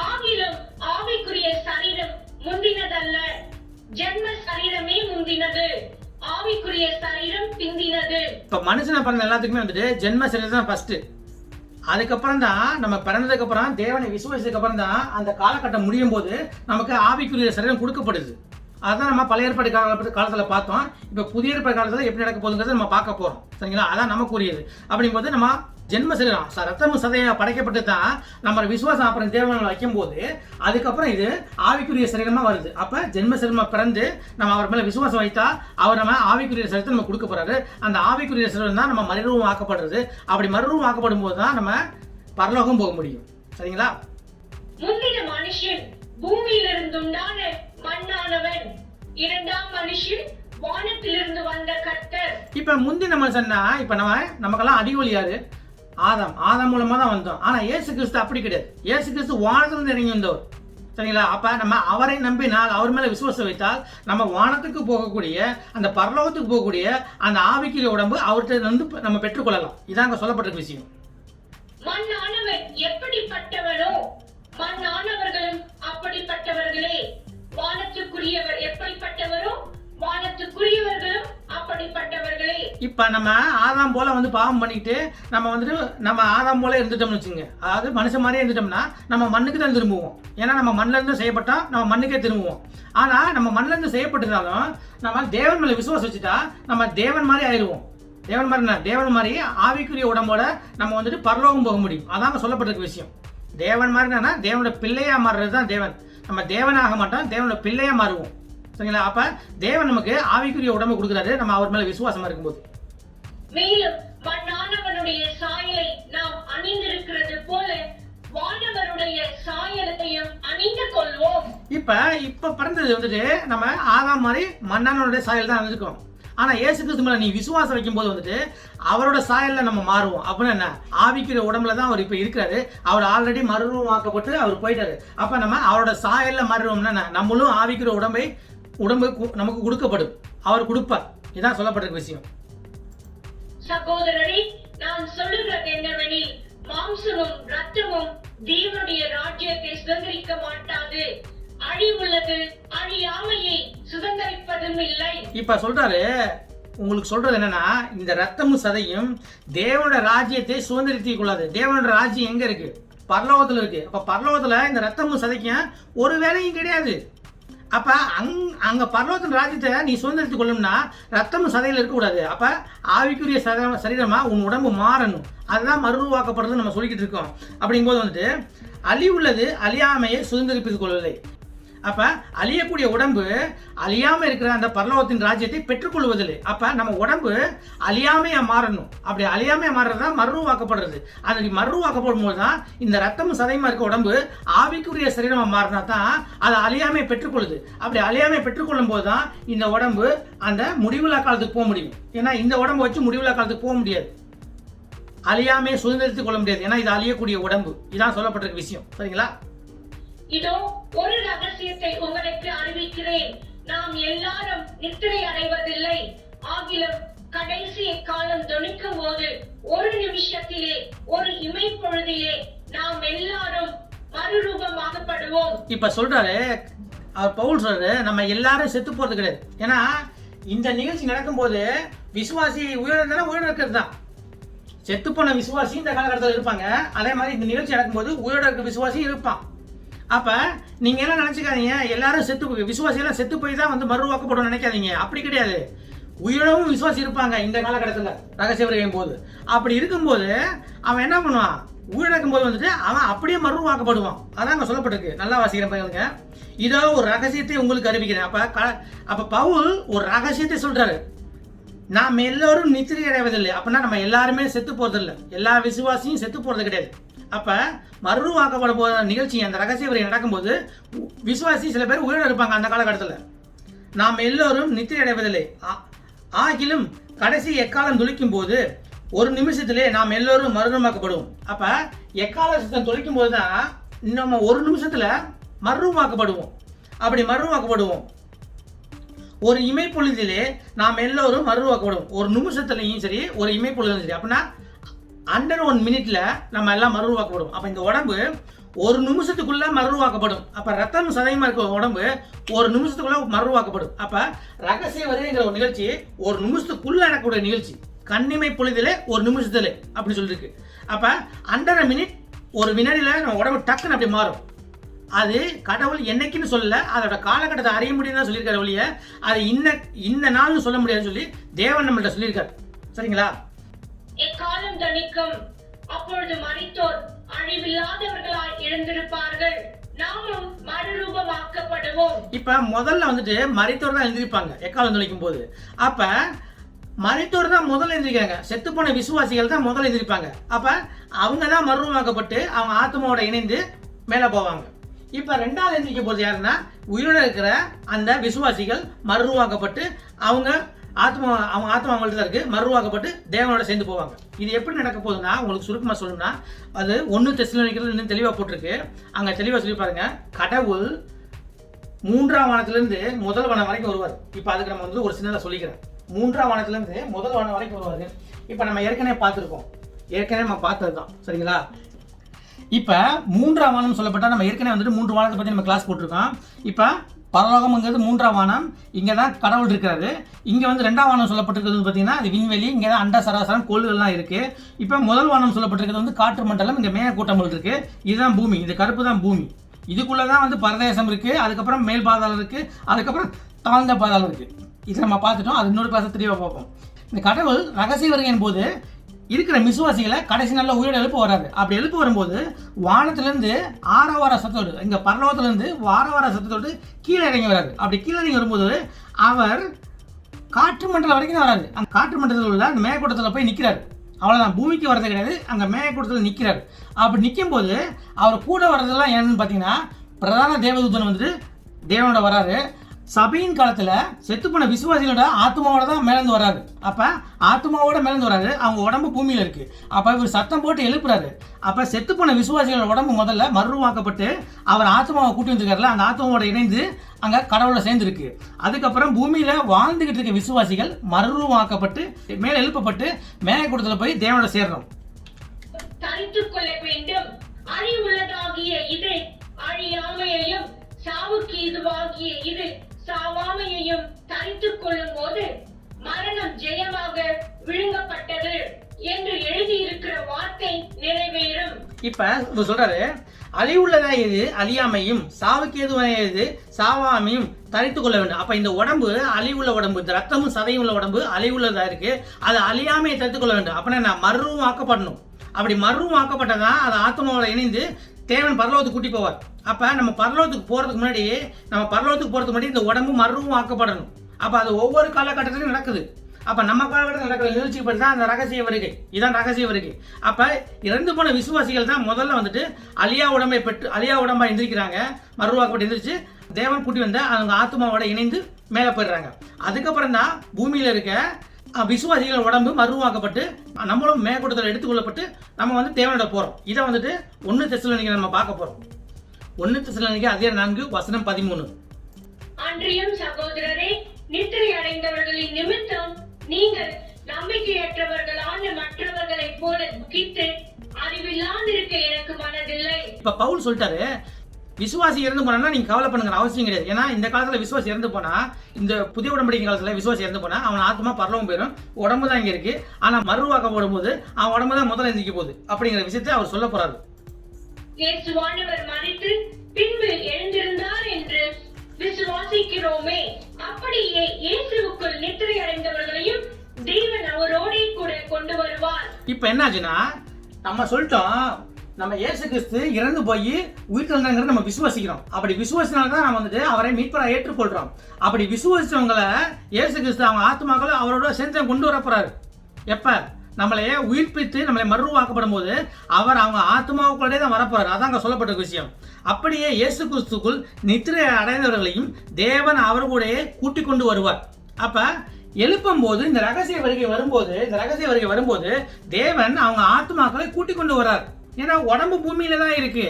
ஆகிலும் ஆவிக்குரிய சரீரம் முந்தினதல்ல, ஜென்ம சரீரமே முந்தினது, ஆவிக்குரிய சரீரம் பிந்தினது. இப்ப மனுஷனை பிறந்த எல்லாத்துக்குமே வந்துட்டு ஜென்ம சரீரம் தான் ஃபர்ஸ்ட். அதுக்கப்புறம் தான் நம்ம பிறந்ததுக்கு அப்புறம் தேவனை விசுவாசத்துக்கு அப்புறம் தான் அந்த காலகட்டம் முடியும் போது நமக்கு ஆவிக்குரிய சரீரம் கொடுக்கப்படுது. அதான் நம்ம பழைய ஏற்பாடு காலத்தில் பார்த்தோம். இப்போ புதிய ஏற்பாடு காலத்தில் எப்படி நடக்க போகுதுங்கிறத நம்ம பார்க்க போகிறோம். சரிங்களா? அதான் நமக்குரியது. அப்படிங்கும்போது நம்ம ஜென்ம சரீரம் ரத்தமும் சதையும் படைக்கப்பட்டு தான் நம்ம விசுவாசம் அப்புறம் தேவனை வைக்கும் போது அதுக்கப்புறம் இது ஆவிக்குரிய சரீரமா வருது. அப்ப ஜென்ம சரீரமா பிறந்து நம்ம அவர் மேல விசுவாசம் வைத்தா அவர் நம்ம ஆவிக்குரிய சரீரத்தை நம்ம கொடுக்க போறாரு. அந்த ஆவிக்குரிய சரீரம் தான் நம்ம மறுரூபம் ஆக்கப்படுறது. அப்படி மறுரூபம் ஆக்கப்படும் போது தான் நம்ம பரலோகம் போக முடியும். சரிங்களா? முந்தின மனுஷன் பூமியிலிருந்து உண்டான மண்ணானவன், இரண்டாம் மனுஷன் வானத்திலிருந்து வந்த கர்த்தர். இப்ப முந்தின மனுஷன்னா இப்ப நமக்கெல்லாம் அடிவொலி யாரு? ஆதாம் மூலமா தான் வந்தோம். ஆனா இயேசு கிறிஸ்து அப்படி கிடையாது. இயேசு கிறிஸ்து வானத்திலிருந்து இறங்கி வந்தவர். சரிங்களா? அப்ப நம்ம அவரை நம்பினால், அவர் மேல விசுவாசம் வைத்தால் நம்ம வானத்துக்கு போகக்கூடிய அந்த பரலோகத்துக்கு போகக்கூடிய அந்த ஆவிக்குரிய உடம்பு அவர்கிட்ட வந்து நம்ம பெற்றுக்கொள்ளலாம். இதாங்க சொல்லப்பட்ட விஷயம். மண்ணானவன் எப்படிப்பட்டவனோ மண்ணானவர்களும் அப்படிப்பட்டவர்களே. வானத்துக்குரியவர் எப்படிப்பட்டவரோ வானத்துக்குரியவர்களும் அப்படிப்பட்டவர்களே. இப்ப நம்ம ஆதாம் போல வந்து பாவம் பண்ணிட்டு நம்ம ஆதாம் போல இருந்துட்டோம்னு வச்சுங்க. அதாவது மனுஷன் மாதிரியே இருந்துட்டோம்னா நம்ம மண்ணுக்கு தான் திரும்புவோம். ஏன்னா நம்ம மண்ணில இருந்து செய்யப்பட்டா நம்ம மண்ணுக்கே திரும்புவோம். ஆனா நம்ம மண்ணில இருந்து செய்யப்பட்டிருந்தாலும் நம்ம தேவன் மேல விசுவாசம் வச்சுட்டா நம்ம தேவன் மாதிரி ஆயிடுவோம். தேவன் மாதிரி ஆவிக்குரிய உடம்போட நம்ம வந்துட்டு பரலோகம் போக முடியும். அதாங்க சொல்லப்பட்டிருக்க விஷயம். தேவன் மாதிரினா தேவனோட பிள்ளையா மாறுறது தான் தேவன். நம்ம தேவனாக மாட்டோம், தேவனோட பிள்ளையா மாறுவோம். சரிங்களா? அப்ப தேவன் நமக்கு ஆவிக்குரிய உடம்பு கொடுக்குறாரு நம்ம அவர் மேல விசுவாசமா இருக்கும்போது. மேலும் மண்ணானவனுடைய சாயலை நாம் அணிந்திருக்கிறது போல வானவருடைய சாயலையும் அணிந்து கொள்வோம். இப்ப பிறந்தது வந்துட்டு நம்ம ஆதாம் மாதிரி மண்ணானவருடைய சாயல் தான் அணிஞ்சிருக்கோம். ஆனா இயேசு கிறிஸ்து மேல நீ விசுவாசம் வைக்கும் போது வந்துட்டு அவரோட சாயல்ல நம்ம மாறுவோம். அப்படின்னு என்ன? ஆவிக்குரிய உடம்புல தான் அவர் இப்ப இருக்கிறாரு. அவர் ஆல்ரெடி மறுரூபமாக்கப்பட்டு அவர் போயிட்டாரு. அப்ப நம்ம அவரோட சாயல்ல மாறுவோம்னா நம்மளும் ஆவிக்குரிய உடம்பு நமக்கு கொடுக்கப்படும். அவர் கொடுப்பார். இதான் சொல்லப்பட்டிருக்க விஷயம். சகோதரரே, நான் சொல்லுகிறது என்னவெனில் மாம்சமும் ரத்தமும் தேவனுடைய ராஜ்யத்தை சுதந்திரிக்க மாட்டாது. அழிவுள்ளது அழியாமையை சுதந்திரிப்பதும் இல்லை. இப்ப சொல்றாரு, உங்களுக்கு சொல்றது என்னன்னா, இந்த ரத்தமும் சதையும் தேவனோட ராஜ்யத்தை சுதந்திரித்துக் கொள்ளாது. தேவனோட ராஜ்யம் எங்க இருக்கு? பரலோகத்துல இருக்கு. அப்ப பரலோகத்துல இந்த ரத்தமும் சதைக்கும் ஒரு வேலையும் கிடையாது. அப்ப அங்க பரலோகத்தின் ராஜ்யத்தை நீ சுதந்திரித்துக் கொள்ளணும்னா ரத்தமும் சதையில இருக்கக்கூடாது. அப்ப ஆவிக்குரிய சரீரமா உன் உடம்பு மாறணும். அதுதான் மறுரூபாக்கப்படுறது நம்ம சொல்லிக்கிட்டு இருக்கோம். அப்படிங்கும்போது வந்துட்டு அழிவுள்ளது அழியாமையை சுதந்திரித்துக் கொள்ளவில்லை. அப்ப அழியக்கூடிய உடம்பு அழியாம இருக்கிற அந்த பரலோகத்தின் ராஜ்யத்தை பெற்றுக்கொள்வதில்லை. அப்ப நம்ம உடம்பு அழியாமையா மாறணும். அப்படி அழியாமையா மாறுறதுதான் மறுரூபாக்கப்படுறது. அது மறுரூபாக்கப்படும் போதுதான் இந்த ரத்தமும் சதையுமா இருக்க உடம்பு ஆவிக்குரிய சரீரமா மாறினா தான் அது அழியாமையை பெற்றுக்கொள்ளுது. அப்படி அழியாமையை பெற்றுக்கொள்ளும் போதுதான் இந்த உடம்பு அந்த முடிவுலா காலத்துக்கு போக முடியும். ஏன்னா இந்த உடம்பு வச்சு முடிவுலா காலத்துக்கு போக முடியாது. அழியாமையை சுதந்திரித்துக் கொள்ள முடியாது. ஏன்னா இது அழியக்கூடிய உடம்பு. இதான் சொல்லப்பட்டிருக்க விஷயம். சரிங்களா? இதோ ஒரு ரகசியத்தை உங்களுக்கு அறிவிக்கிறேன். நாம் எல்லாரும் நித்திரை அடைவதில்லை. ஆகிலும் கடைசி காலம் தொனிக்கும் போது ஒரு நிமிஷத்திலே, ஒரு இமைப்பொழுதிலே நாம் எல்லாரும் மறுரூபமாகப்படுவோம். இப்ப சொல்றாரு அவர் பவுல் சொல்றாரு, நம்ம எல்லாரும் செத்து போறது கிடையாது. ஏன்னா இந்த நிகழ்ச்சி நடக்கும் போது விசுவாசி உயிரிழந்தாலும் இருக்கிறது தான். செத்து போன விசுவாசி இந்த காலகட்டத்தில் இருப்பாங்க. அதே மாதிரி இந்த நிகழ்ச்சி நடக்கும்போது உயிரோட இருக்க விசுவாசி இருப்பான். அப்ப நீங்க எல்லாம் நினைச்சுக்காதீங்க எல்லாரும் விசுவாசி எல்லாம் செத்து போய் தான் வந்து மறுவாக்கப்படும் நினைக்காதீங்க. அப்படி கிடையாது. உயிரோடும் விசுவாசி இருப்பாங்க இந்த காலகட்டத்தில் ரகசிய வருகையும் போது. அப்படி இருக்கும்போது அவன் என்ன பண்ணுவான்? உயிரிழக்கும் போது வந்துட்டு அவன் அப்படியே மறுவாக்கப்படுவான். அதான் அங்க சொல்லப்பட்டிருக்கு. நல்லா வாசிக்கிறேன் பாருங்க. இதோ ஒரு ரகசியத்தை உங்களுக்கு அறிவிக்கிறேன். அப்ப பவுல் ஒரு ரகசியத்தை சொல்றாரு. நாம் எல்லோரும் நித்திரை அடைவதில்லை. அப்படின்னா நம்ம எல்லாருமே செத்து போறதில்லை. எல்லா விசுவாசியும் செத்து போறது கிடையாது. அப்ப மறுவாக்கப்பட போற நிகழ்ச்சி அந்த ரகசிய வரை நடக்கும்போது விசுவாசி சில பேர் உயிரோடு இருப்பாங்க. அந்த காலகட்டத்தில் நாம் எல்லோரும் நித்திரை அடைவதில்லை. ஆகிலும் கடைசி எக்காலம் துளிக்கும் போது ஒரு நிமிஷத்திலே நாம் எல்லோரும் மறுரூபமாக்கப்படுவோம். அப்ப எக்கால சத்தம் துளிக்கும் போதுதான் நம்ம ஒரு நிமிஷத்துல மறுரூபமாக்கப்படுவோம். அப்படி மறுரூபமாக்கப்படுவோம். ஒரு இமைப்பொழுதிலே நாம் எல்லோரும் மறுரூபமாக்கப்படுவோம். ஒரு நிமிஷத்துலையும் சரி, ஒரு இமைப்பொழுதும் சரி. அப்படின்னா அண்டர் 1 மினிட்ல நம்ம எல்லாம் மறுரூபாக்கப்படும். அப்ப இந்த உடம்பு ஒரு நிமிஷத்துக்குள்ள மறுரூபாக்கப்படும். அப்ப ரத்தம் சதையுமா இருக்க உடம்பு ஒரு நிமிஷத்துக்குள்ள மறுரூபாக்கப்படும். அப்ப ரகசிய வருகைங்கிற ஒரு நிகழ்ச்சி ஒரு நிமிஷத்துக்குள்ள நடக்கக்கூடிய நிகழ்ச்சி. கண்ணிமை பொழுதிலே ஒரு நிமிஷத்துல அப்படி சொல்லிருக்கு. அப்ப அண்டர் 1 மினிட், ஒரு வினாடியில நம்ம உடம்பு டக்குன்னு அப்படி மாறும். அது கடவுள் என்னைக்குன்னு சொல்லல, அதோட காலகட்டத்தை அறிய முடியும் தான் சொல்லியிருக்காரு ஒழிய அது இந்த நாள்னு சொல்ல முடியாதுன்னு சொல்லி தேவன் நம்மள்ட்ட சொல்லியிருக்காரு. சரிங்களா? எக்காலம் தணிக்கும், அப்பொழுது மரித்தோர் அழிவில்லாதவர்களாய் எழுந்திருப்பார்கள், நாமும் மறுரூபமாக்கப்படுவோம். இப்ப முதல்ல வந்துட்டு மரித்தோர் தான் எழுந்திருப்பாங்க எக்காலம் துணிக்கும் போது. அப்ப மரித்தோர் தான் முதல்ல எழுந்திருக்காங்க, செத்து போன விசுவாசிகள் தான் முதல்ல எழுந்திருப்பாங்க. அப்ப அவங்க தான் மறுரூபமாக்கப்பட்டு அவங்க ஆத்மாவோட இணைந்து மேலே போவாங்க. இப்ப ரெண்டாவது எழுந்திருக்க போது யாருன்னா உயிரோட இருக்கிற அந்த விசுவாசிகள் மறுரூபமாக்கப்பட்டு அவங்க ஆத்மா அவங்கள்ட்ட தான் இருக்கு, மறுரூபமாக்கப்பட்டு தேவனோட சேர்ந்து போவாங்க. இது எப்படி நடக்க போகுதுன்னா உங்களுக்கு சுருக்கமாக சொல்லணும்னா அது 1 தெசலோனிக்கேயர் இன்னும் தெளிவாக போட்டிருக்கு. அங்கே தெளிவாக சொல்லி பாருங்க, கடவுள் 3ஆம் வானத்திலிருந்து முதல் வானம் வரைக்கும் வருவார். இப்போ அதுக்கு நம்ம வந்து ஒரு சின்னதாக சொல்லிக்கிறேன். 3ஆம் வானத்திலிருந்து முதல் வானம் வரைக்கும் வருவார். இப்போ நம்ம ஏற்கனவே பார்த்துருக்கோம், ஏற்கனவே நம்ம பார்த்தது தான். சரிங்களா? இப்போ 3ஆம் வானம் சொல்லப்பட்டால் நம்ம ஏற்கனவே வந்துட்டு 3 வானத்தை பற்றி நம்ம கிளாஸ் போட்டிருக்கோம். இப்போ பரலோகம்ங்கிறது 3ஆம் வானம், இங்கே தான் கடவுள் இருக்கிறாரு. இங்கே வந்து 2ஆம் வானம் சொல்லப்பட்டிருக்கிறது பார்த்தீங்கன்னா அது விண்வெளி, இங்கே தான் அண்ட சராசரம் கோள்கள்லாம் இருக்குது. இப்போ முதல் வானம் சொல்லப்பட்டிருக்கிறது வந்து காற்று மண்டலம், இங்கே மேகக்கூட்டங்கள் இருக்குது. இதுதான் பூமி, இது கருப்பு தான் பூமி. இதுக்குள்ளே தான் வந்து பரதேசம் இருக்குது, அதுக்கப்புறம் மேல் பாதாளம் இருக்குது, அதுக்கப்புறம் தாழ்ந்த பாதாளம் இருக்குது. இதை நம்ம பார்த்துட்டோம், அது இன்னொரு கிளாஸ் தெளிவாக பார்ப்போம். இந்த கடவுள் ரகசிய வருகையின் போது இருக்கிற விசுவாசிகளை கடைசி நாளில் உயிரோடு எழுப்ப வராது. அப்படி எழுப்ப வரும்போது வானத்திலேருந்து ஆரவார சத்தத்தோடு, இங்கே பரலோகத்திலேருந்து ஆரவார சத்தத்தோடு கீழே இறங்கி வராது. அப்படி கீழே இறங்கி வரும்போது அவர் காற்று மண்டலம் வரைக்கும் தான் வராது. அந்த காற்று மண்டலத்தில் உள்ள அந்த மேகக்கூட்டத்தில் போய் நிற்கிறார். அவ்வளோதான், பூமிக்கு வரது கிடையாது, அங்கே மேகக்கூட்டத்தில் நிற்கிறார். அப்படி நிற்கும் போது அவர் கூட வர்றதெல்லாம் என்னன்னு பார்த்தீங்கன்னா பிரதான தேவதூதன் வந்துட்டு தேவனோட வராரு. சபையின் காலத்தில் செத்துப்போன விசுவாசிகளோட ஆத்மாவோட தான் மேலேந்து வராது. அப்போ ஆத்மாவோட மேலேந்து வராது, அவங்க உடம்பு பூமியில் இருக்குது. அப்போ இவர் சத்தம் போட்டு எழுப்புறாரு. அப்போ செத்துப்போன விசுவாசிகளோட உடம்பு முதல்ல மறுரூபமாக்கப்பட்டு அவர் ஆத்மாவை கூட்டி வந்திருக்காருல, அந்த ஆத்மாவோட இணைந்து அங்கே கடவுளை சேர்ந்துருக்கு. அதுக்கப்புறம் பூமியில் வாழ்ந்துகிட்டு இருக்க விசுவாசிகள் மறுரூபமாக்கப்பட்டு மேலே எழுப்பப்பட்டு மேகக்கூட்டத்தில் போய் தேவனோட சேர்றோம். தரித்துக் கொள்ள வேண்டும், அறிவுள்ளதாகிய இது அழியாமையையும் சாவுக்கு இதுவாகிய இது சாவாமையையும் தரித்துக் கொள்ளும் போது மரணம் ஜெயமாக விழுங்கப்பட்டது என்று எழுதியிருக்கிற வார்த்தை நிறைவேறும். இப்ப சொல்றாரு, அழிவுள்ளதா எது அழியாமையும் சாவுக்கு எது சாவாமையும் தரித்துக் கொள்ள வேண்டும். அப்ப இந்த உடம்பு அழிவுள்ள உடம்பு, இந்த ரத்தமும் சதையும் உள்ள உடம்பு அழிவுள்ளதா இருக்கு, அது அழியாமையை தரித்துக் கொள்ள வேண்டும். அப்படின்னா நான் மறுரூபம் ஆக்கப்படணும். அப்படி மறுரூபம் ஆக்கப்பட்டதான் அது ஆத்மாவோட இணைந்து தேவன் பரலோகத்துக்கு கூட்டி போவார். அப்ப நம்ம பரலோகத்துக்கு போறதுக்கு முன்னாடி இந்த உடம்பு மறுரூபம் ஆக்கப்படணும். அப்ப அது ஒவ்வொரு காலகட்டத்திலும் நடக்குது. அப்ப நம்ம காலகட்டத்தில் நடக்கிற நிகழ்ச்சிக்கு பற்றி தான் அந்த ரகசிய வருகை. இதான் ரகசிய வருகை. அப்ப இறந்து போன விசுவாசிகள் தான் முதல்ல வந்துட்டு அழியா உடம்பா எந்திரிக்கிறாங்க, மறுரூபமாக்கப்பட்டு எந்திரிச்சு தேவன் கூட்டி வந்த அவங்க ஆத்மாவோட இணைந்து மேலே போயிடுறாங்க. அதுக்கப்புறம் தான் பூமியில இருக்க விசுவாசிகள் உடம்பு மறுரூபமாக்கப்பட்டு நம்மளும் மேகக்கூட்டத்தில் எடுத்துக்கொள்ளப்பட்டு நம்ம வந்து தேவனோட போறோம். இதை வந்துட்டு 1 தெசலோனிக்கேயர் நம்ம பார்க்க போறோம். 1 தெசலோனிக்கேயர் அதிகாரம் 4 வசனம் 13. அன்றியும் சகோதரரே, நித்திரை அடைந்தவர்களின் நிமித்தம் நீங்கள் நம்பிக்கையற்றவர்களான மற்றவர்களை போல துக்கித்து அறிவில்லாதிருக்க எனக்கு மனதில்லை. இப்ப பவுல் சொல்லிட்டாரு, விசுவாசி இறந்து போனா நீங்க கவலை பண்ணுங்க அவசியம் கிடையாது. ஏன்னா இந்த காலத்துல விசுவாசி இறந்து போனா, இந்த புதிய உடன்படிக்கை காலத்துல விசுவாசி இறந்து போனா அவன் ஆத்மா பரலோகம் போயிடும், உடம்பு தான் இங்க இருக்கு. ஆனா மறுரூபமாக்கப்படும் போது அவன் உடம்பு தான் முதல்ல எந்திரிக்க போகுது அப்படிங்கிற விஷயத்தை அவர் சொல்ல போறாரு. இயேசுவானவர் மரித்து பின்பு எழுந்திருந்தார் என்று விசுவாசிக்கிறோமே, அப்படியே இயேசுவுக்குள் நித்திரை அடைந்தவர்களையும் தேவன் அவரோடே கூட கொண்டு வருவார். இப்ப என்னாச்சுன்னா நம்ம சொல்லிட்டோம், நம்ம இயேசு கிறிஸ்து இறந்து போய் உயிர்த்தெழுந்தாங்கிறத நம்ம விசுவாசிக்கிறோம். அப்படி விசுவாசினால்தான் நம்ம வந்துட்டு அவரை மீட்பராக ஏற்றுக்கொள்றோம். அப்படி விசுவாசிச்சவங்களை இயேசு கிறிஸ்து அவங்க ஆத்மாக்களை அவரோட சேர்ந்து கொண்டு வர போறாரு. எப்ப நம்மளைய உயிர்ப்பித்து நம்மளை மறுரூபமாக்கப்படும் போது அவர் அவங்க ஆத்மாவுக்குள்ளே தான் வரப்போறாரு. அதான் அங்க சொல்லப்பட்ட விஷயம். அப்படியே இயேசு கிறிஸ்துக்குள் நித்திரை அடைந்தவர்களையும் தேவன் அவர் கூட கூட்டிக் கொண்டு வருவார். அப்ப எழுப்பும் போது இந்த ரகசிய வருகை வரும்போது தேவன் அவங்க ஆத்மாக்களை கூட்டிக் கொண்டு வர்றார். ஏன்னா உடம்பு பூமியில தான் இருக்கு,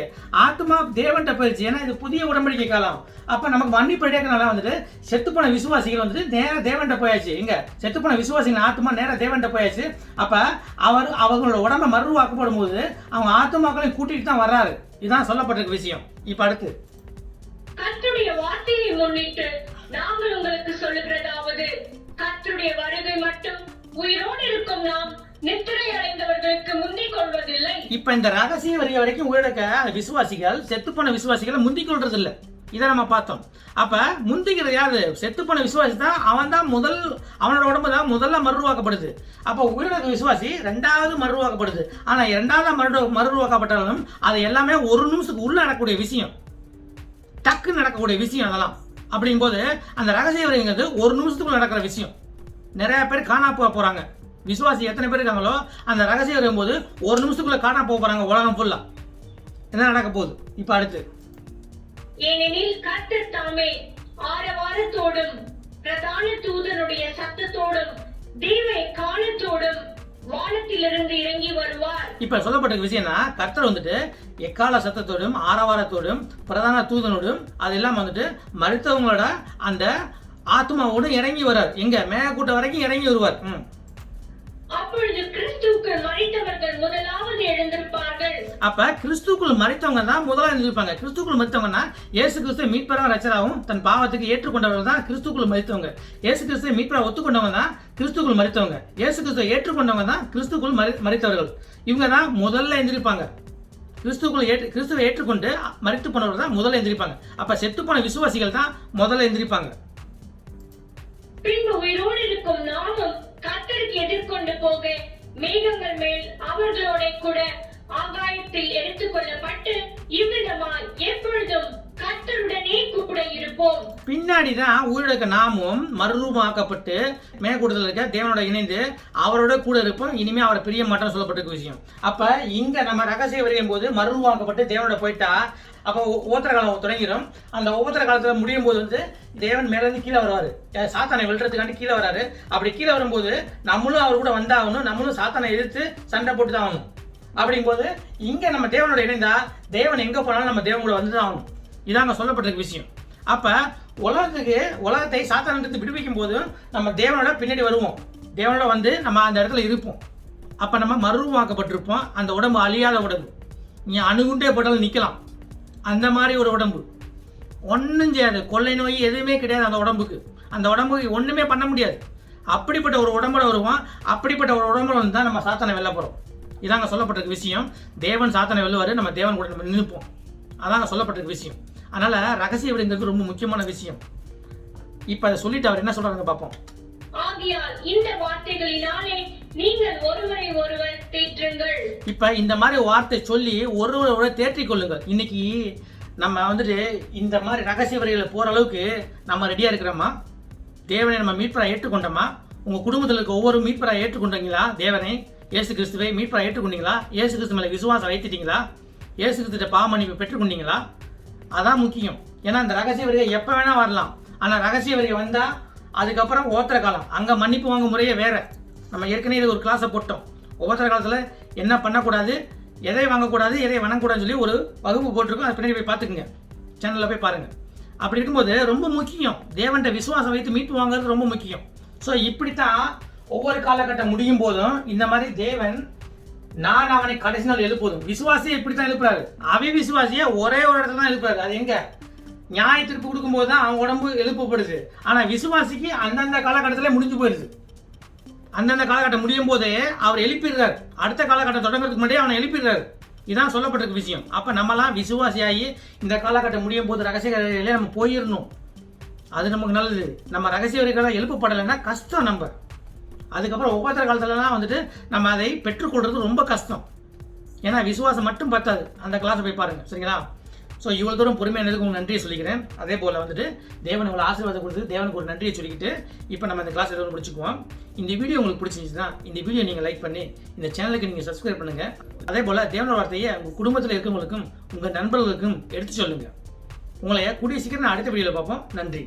ஆத்மா தேவன்கிட்ட போயிடுச்சு. ஏன்னா இது புதிய உடன்படிக்கை காலம். அப்ப நமக்கு மன்னிப்பு கிடைக்கிறதுனால வந்துட்டு செத்துப்போன விசுவாசிகள் வந்துட்டு நேர தேவன்கிட்ட போயாச்சு. இங்க செத்துப்போன விசுவாசிகள் ஆத்மா நேர தேவன்கிட்ட போயாச்சு. அப்ப அவங்களோட உடம்பை மறுரூபமாக்கப்படும் போது அவங்க ஆத்மாக்களையும் கூட்டிட்டு தான் வர்றாரு. இதுதான் சொல்லப்பட்டிருக்க விஷயம். இப்ப அடுத்து கர்த்தருடைய வார்த்தையை முன்னிட்டு நாங்கள் உங்களுக்கு சொல்லுகிறதாவது, கர்த்தருடைய வருகை மட்டும் உயிரோடு இருக்கும் நாம் நித்திரை அடைந்தவர்களுக்கு முந்திக் கொள்வதில்லை. இப்ப இந்த ரகசிய வரிய வரைக்கும் உயிரிழக்க விசுவாசிகள் செத்துப்போன விசுவாசிகளை முந்திக் கொள்றது இல்லை. இதை நம்ம பார்த்தோம். அப்ப முந்திக்கிறது யாரு? செத்துப்போன விசுவாசி தான். அவன் தான் அவனோட உடம்பு தான் முதல்ல மறுவாக்கப்படுது. அப்ப உயிரிழக்க விசுவாசி ரெண்டாவது மறுவாக்கப்படுது. ஆனா இரண்டாவது மறுவாக்கப்பட்டாலும் அது எல்லாமே ஒரு நிமிஷத்துக்கு உள்ள நடக்கக்கூடிய விஷயம், டக்கு நடக்கக்கூடிய விஷயம் அதெல்லாம். அப்படிங்கும் போது அந்த ரகசிய வரிங்கிறது ஒரு நிமிஷத்துக்குள்ள நடக்கிற விஷயம். நிறைய பேர் காணா போறாங்க. விசுவாசி எத்தனை பேர் இருக்காங்களோ அந்த ரகசியம் வரும்போது ஒரு நிமிஷத்துக்குள்ள காணா போறாங்க உலகம் ஃபுல்லா. என்ன நடக்க போகுது இப்ப அடுத்து? ஏனெனில் கர்த்தர் தாமே ஆரவாரத்தோடும் பிரதான தூதனுடைய சத்தத்தோடும் தேவ எக்காலத்தோடும் வானத்திலிருந்து இறங்கி வருவார். இப்ப சொல்லப்பட்ட விஷயம்னா கர்த்தர் வந்துட்டு எக்கால சத்தத்தோடும் ஆரவாரத்தோடும் பிரதான தூதனோடும் அதெல்லாம் வந்துட்டு மருத்துவங்களோட அந்த ஆத்மாவோடும் இறங்கி வர்றார். எங்க மேகக்கூட்டம் வரைக்கும் இறங்கி வருவார். அப்பொழுது கிறிஸ்துவுக்குள் மரித்தவர்கள் முதலாவது எழுந்திருப்பார்கள். அப்ப கிறிஸ்துவுக்குள் மரித்தவங்க தான் முதல்ல எழுந்திருப்பாங்க. கிறிஸ்துவுக்குள் மரித்தவங்கன்னா இயேசு கிறிஸ்துவை மீட்பராக ரட்சகராகவும் தன் பாவத்துக்கு ஏற்றுக்கொண்டவர்கள் தான் கிறிஸ்துவுக்குள் மரித்தவங்க. இயேசு கிறிஸ்துவை மீட்பராக ஒத்துக்கொண்டவங்க தான் கிறிஸ்துவுக்குள் மரித்தவங்க. இயேசு கிறிஸ்துவை ஏற்றுக்கொண்டவங்க தான் கிறிஸ்துவுக்குள் மரித்தவர்கள். இவங்க தான் முதல்ல எழுந்திருப்பாங்க. கிறிஸ்துவை ஏற்றுக்கொண்டு மரித்து போனவர்கள் தான் முதல்ல எழுந்திருப்பாங்க. அப்ப செத்து போன விசுவாசிகள் தான் முதல்ல எழுந்திருப்பாங்க. பின்பு உயிரோடு இருக்கும் நாமும் கர்த்தருக்கு எதிர்கொண்டு போக மேகங்கள் மேல் அவர்களோட கூட ஆகாயத்தில் எடுத்துக்கொள்ளப்பட்டு இவ்விதமாய் எப்பொழுதும் கர்த்தருடனே கூட இருப்போம். பின்னாடிதான் உயிரிழக்க நாமும் மறுரூபமாக்கப்பட்டு மேகக்கூட்டத்தில் இருக்க தேவனோட இணைந்து அவரோட கூட இருப்போம். இனிமே அவரை பிரிய மாட்டோம் சொல்லப்பட்டிருக்க விஷயம். அப்ப இங்க நம்ம ரகசிய வரையும் போது மறுரூபமாக்கப்பட்டு தேவனோட போயிட்டா அப்போ உபத்திர காலம் தொடங்கிடும். அந்த உபத்திர காலத்துல முடியும் போது வந்து தேவன் மேல இருந்து கீழே வருவாரு. சாத்தானை வெல்றதுக்காண்டி கீழே வராரு. அப்படி கீழே வரும்போது நம்மளும் அவர் கூட வந்தாகணும். நம்மளும் சாத்தானை எதிர்த்து சண்டை போட்டு தான் ஆகணும். அப்படிங்கும் போது இங்க நம்ம தேவனோட இணைந்தா தேவன் எங்க போனாலும் நம்ம தேவன் கூட வந்து தான் ஆகணும். இதாங்க சொல்லப்பட்டிருக்க விஷயம். அப்ப உலகத்தை சாத்தானிலிருந்து விடுவிக்கும் போது நம்ம தேவனோட பின்னாடி வருவோம். தேவனோட வந்து நம்ம அந்த இடத்துல இருப்போம். அப்ப நம்ம மறுரூபமாக்கப்பட்டிருப்போம். அந்த உடம்பு அழியாத உடம்பு. நீ அணுகுண்டே போட்டாலும் நிக்கலாம். அந்த மாதிரி ஒரு உடம்பு ஒன்றும் செய்யாது. கொள்ளை நோய் எதுவுமே கிடையாது அந்த உடம்புக்கு. அந்த உடம்புக்கு ஒன்றுமே பண்ண முடியாது. அப்படிப்பட்ட ஒரு உடம்போட வருவோம். அப்படிப்பட்ட ஒரு உடம்போட வந்து தான் நம்ம சாத்தானை வெல்ல போகிறோம். இதாங்க சொல்லப்பட்டிருக்க விஷயம். தேவன் சாத்தானை வெல்லுவார். நம்ம தேவன் கூட நம்ம நிற்போம். அதாங்க சொல்லப்பட்டிருக்க விஷயம். அதனால ரகசிய விடுங்கிறது ரொம்ப முக்கியமான விஷயம். இப்போ அதை சொல்லிட்டு அவர் என்ன சொல்றாங்க பார்ப்போம். ஆகையால் இந்த வார்த்தைகளினாலே நீங்கள் ஒருவரை ஒருவர் தேற்றுங்கள். இப்ப இந்த மாதிரி வார்த்தை சொல்லி ஒருவரை தேற்றிக் கொள்ளுங்கள். இன்னைக்கு நம்ம வந்துட்டு இந்த மாதிரி ரகசிய வரிகளை போற அளவுக்கு நம்ம ரெடியா இருக்கிறோமா? தேவனை நம்ம மீட்பரா ஏற்றுக்கொண்டோமா? உங்க குடும்பத்தில் இருக்க ஒவ்வொரு மீட்பரா ஏற்றுக்கொண்டீங்களா? தேவனை இயேசு கிறிஸ்துவை மீட்பரா ஏற்றுக்கொண்டீங்களா? இயேசு கிறிஸ்து மேல விசுவாசம் வைத்துட்டீங்களா? இயேசு கிறிஸ்துட்ட பாவ மன்னிப்பு பெற்றுக்கொண்டீங்களா? அதான் முக்கியம். ஏன்னா அந்த ரகசிய வரியை எப்ப வேணா வரலாம். ஆனா ரகசிய வரி வந்தா அதுக்கப்புறம் ஓத்திர காலம், அங்க மன்னிப்பு வாங்க முறையே வேற. நம்ம ஏற்கனவே இது ஒரு கிளாஸை போட்டோம். ஓத்திர காலத்துல என்ன பண்ணக்கூடாது, எதை வாங்கக்கூடாது, எதை வணங்கக்கூடாதுன்னு சொல்லி ஒரு வகுப்பு போட்டிருக்கோம். அது பின்னாடி போய் பார்த்துக்குங்க, சேனலில் போய் பாருங்க. அப்படி இருக்கும்போது ரொம்ப முக்கியம் தேவன்கிட்ட விசுவாசம் வைத்து மீட்பு வாங்குறது ரொம்ப முக்கியம். ஸோ இப்படித்தான் ஒவ்வொரு காலகட்டம் முடியும் போதும் இந்த மாதிரி தேவன் நான் அவனை கடைசி நாள் எழுப்புவதும் விசுவாசியை இப்படித்தான் எழுப்புறாரு. அவிசுவாசியை ஒரே ஒரு இடத்துல தான் எழுப்புறாரு. அது எங்க? நியாய தீர்ப்பு கொடுக்கும்போது தான் அவன் உடம்பு எழுப்பப்படுது. ஆனா விசுவாசிக்கு அந்தந்த காலகட்டத்திலே முடிஞ்சு போயிருது. அந்தந்த காலகட்டம் முடியும் போதே அவர் எழுப்பிடுறாரு. அடுத்த காலகட்டம் தொடங்குறதுக்கு முன்னாடியே அவனை எழுப்பிடுறாரு. இதான் சொல்லப்பட்டிருக்க விஷயம். அப்ப நம்மலாம் விசுவாசியாகி இந்த காலகட்டம் முடியும் போது ரகசிய வரிகளே நம்ம போயிடணும். அது நமக்கு நல்லது. நம்ம ரகசிய வரிகளை எழுப்பப்படலைன்னா கஷ்டம். நம்ம அதுக்கப்புறம் ஒவ்வொரு காலத்துலலாம் வந்துட்டு நம்ம அதை பெற்றுக்கொள்றது ரொம்ப கஷ்டம். ஏன்னா விசுவாசம் மட்டும் பத்தாது. அந்த கிளாஸை போய் பாருங்க, சரிங்களா? ஸோ இவ்வளோ தூரம் பொறுமையாக உங்களுக்கு நன்றியை சொல்லிக்கிறேன். அதே போல் வந்துட்டு தேவன் இவ்வளோ ஆசீர்வாதம் கொடுத்து தேவனுக்கு ஒரு நன்றியை சொல்லிக்கிட்டு இப்போ நம்ம இந்த கிளாஸ் எதுவும் முடிச்சுக்குவோம். இந்த வீடியோ உங்களுக்கு பிடிச்சிருந்துச்சுன்னா இந்த வீடியோ நீங்கள் லைக் பண்ணி இந்த சேனலுக்கு நீங்கள் சப்ஸ்கிரைப் பண்ணுங்கள். அதே போல் தேவனோட வார்த்தையை உங்கள் குடும்பத்தில் இருக்கிறவங்களுக்கும் உங்கள் நண்பர்களுக்கும் எடுத்து சொல்லுங்கள். உங்களை கூடிய சீக்கிரம் அடுத்த வீடியோவில் பார்ப்போம். நன்றி.